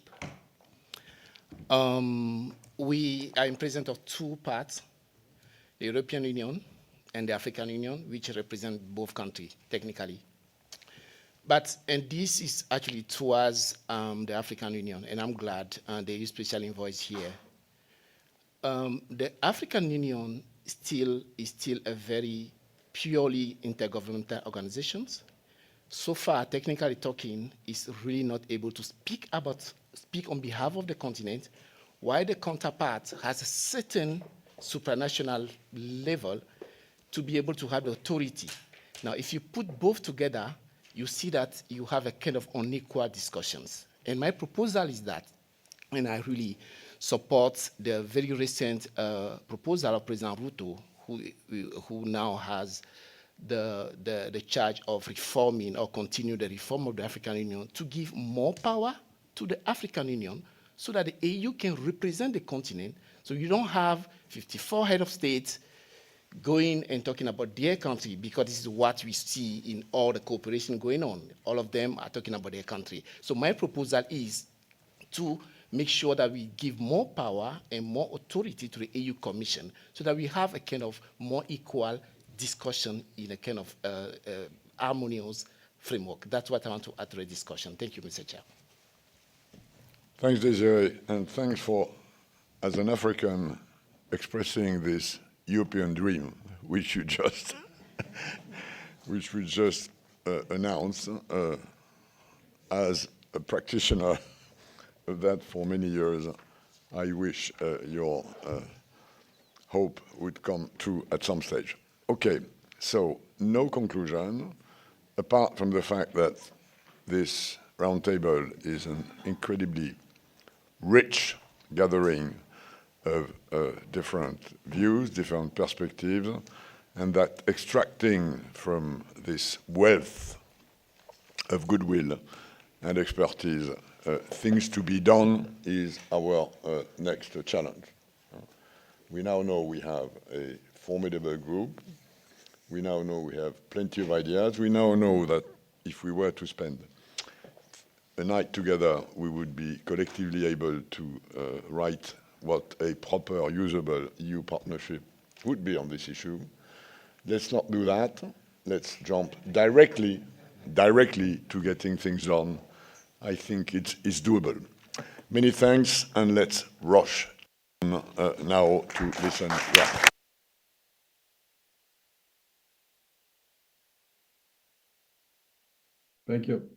Speaker 21: We are in presence of 2 parts, the European Union and the African Union, which represent both countries technically. And this is actually towards the African Union, and I'm glad there is special envoy here. The African Union is still a very purely intergovernmental organization. So far, technically talking, is really not able to speak on behalf of the continent, while the counterpart has a certain supranational level to be able to have the authority. Now, if you put both together, you see that you have a kind of unequal discussions. And my proposal is that, and I really support the very recent proposal of President Ruto, who now has the charge of reforming or continue the reform of the African Union, to give more power to the African Union so that the AU can represent the continent. So you don't have 54 head of states going and talking about their country, because this is what we see in all the cooperation going on. All of them are talking about their country. So my proposal is to make sure that we give more power and more authority to the AU Commission so that we have a kind of more equal discussion in a kind of harmonious framework. That's what I want to add to the discussion. Thank you, Mr. Chair.
Speaker 5: Thanks, Desiree, and thanks for, as an African, expressing this European dream, which you just, which we just announced as a practitioner of that for many years. I wish your hope would come true at some stage. Okay, so no conclusion, apart from the fact that this roundtable is an incredibly rich gathering of different views, different perspectives, and that extracting from this wealth of goodwill and expertise things to be done is our next challenge. We now know we have a formidable group. We now know we have plenty of ideas. We now know that if we were to spend a night together, we would be collectively able to write what a proper, usable EU partnership would be on this issue. Let's not do that. Let's jump directly to getting things done. I think it's doable. Many thanks, and let's rush now to listen. Yeah.
Speaker 3: Thank you.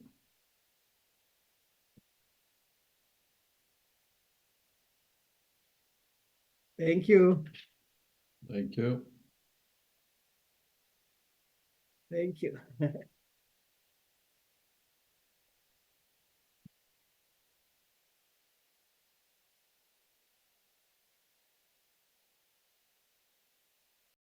Speaker 22: Thank you.
Speaker 3: Thank you.
Speaker 22: Thank you.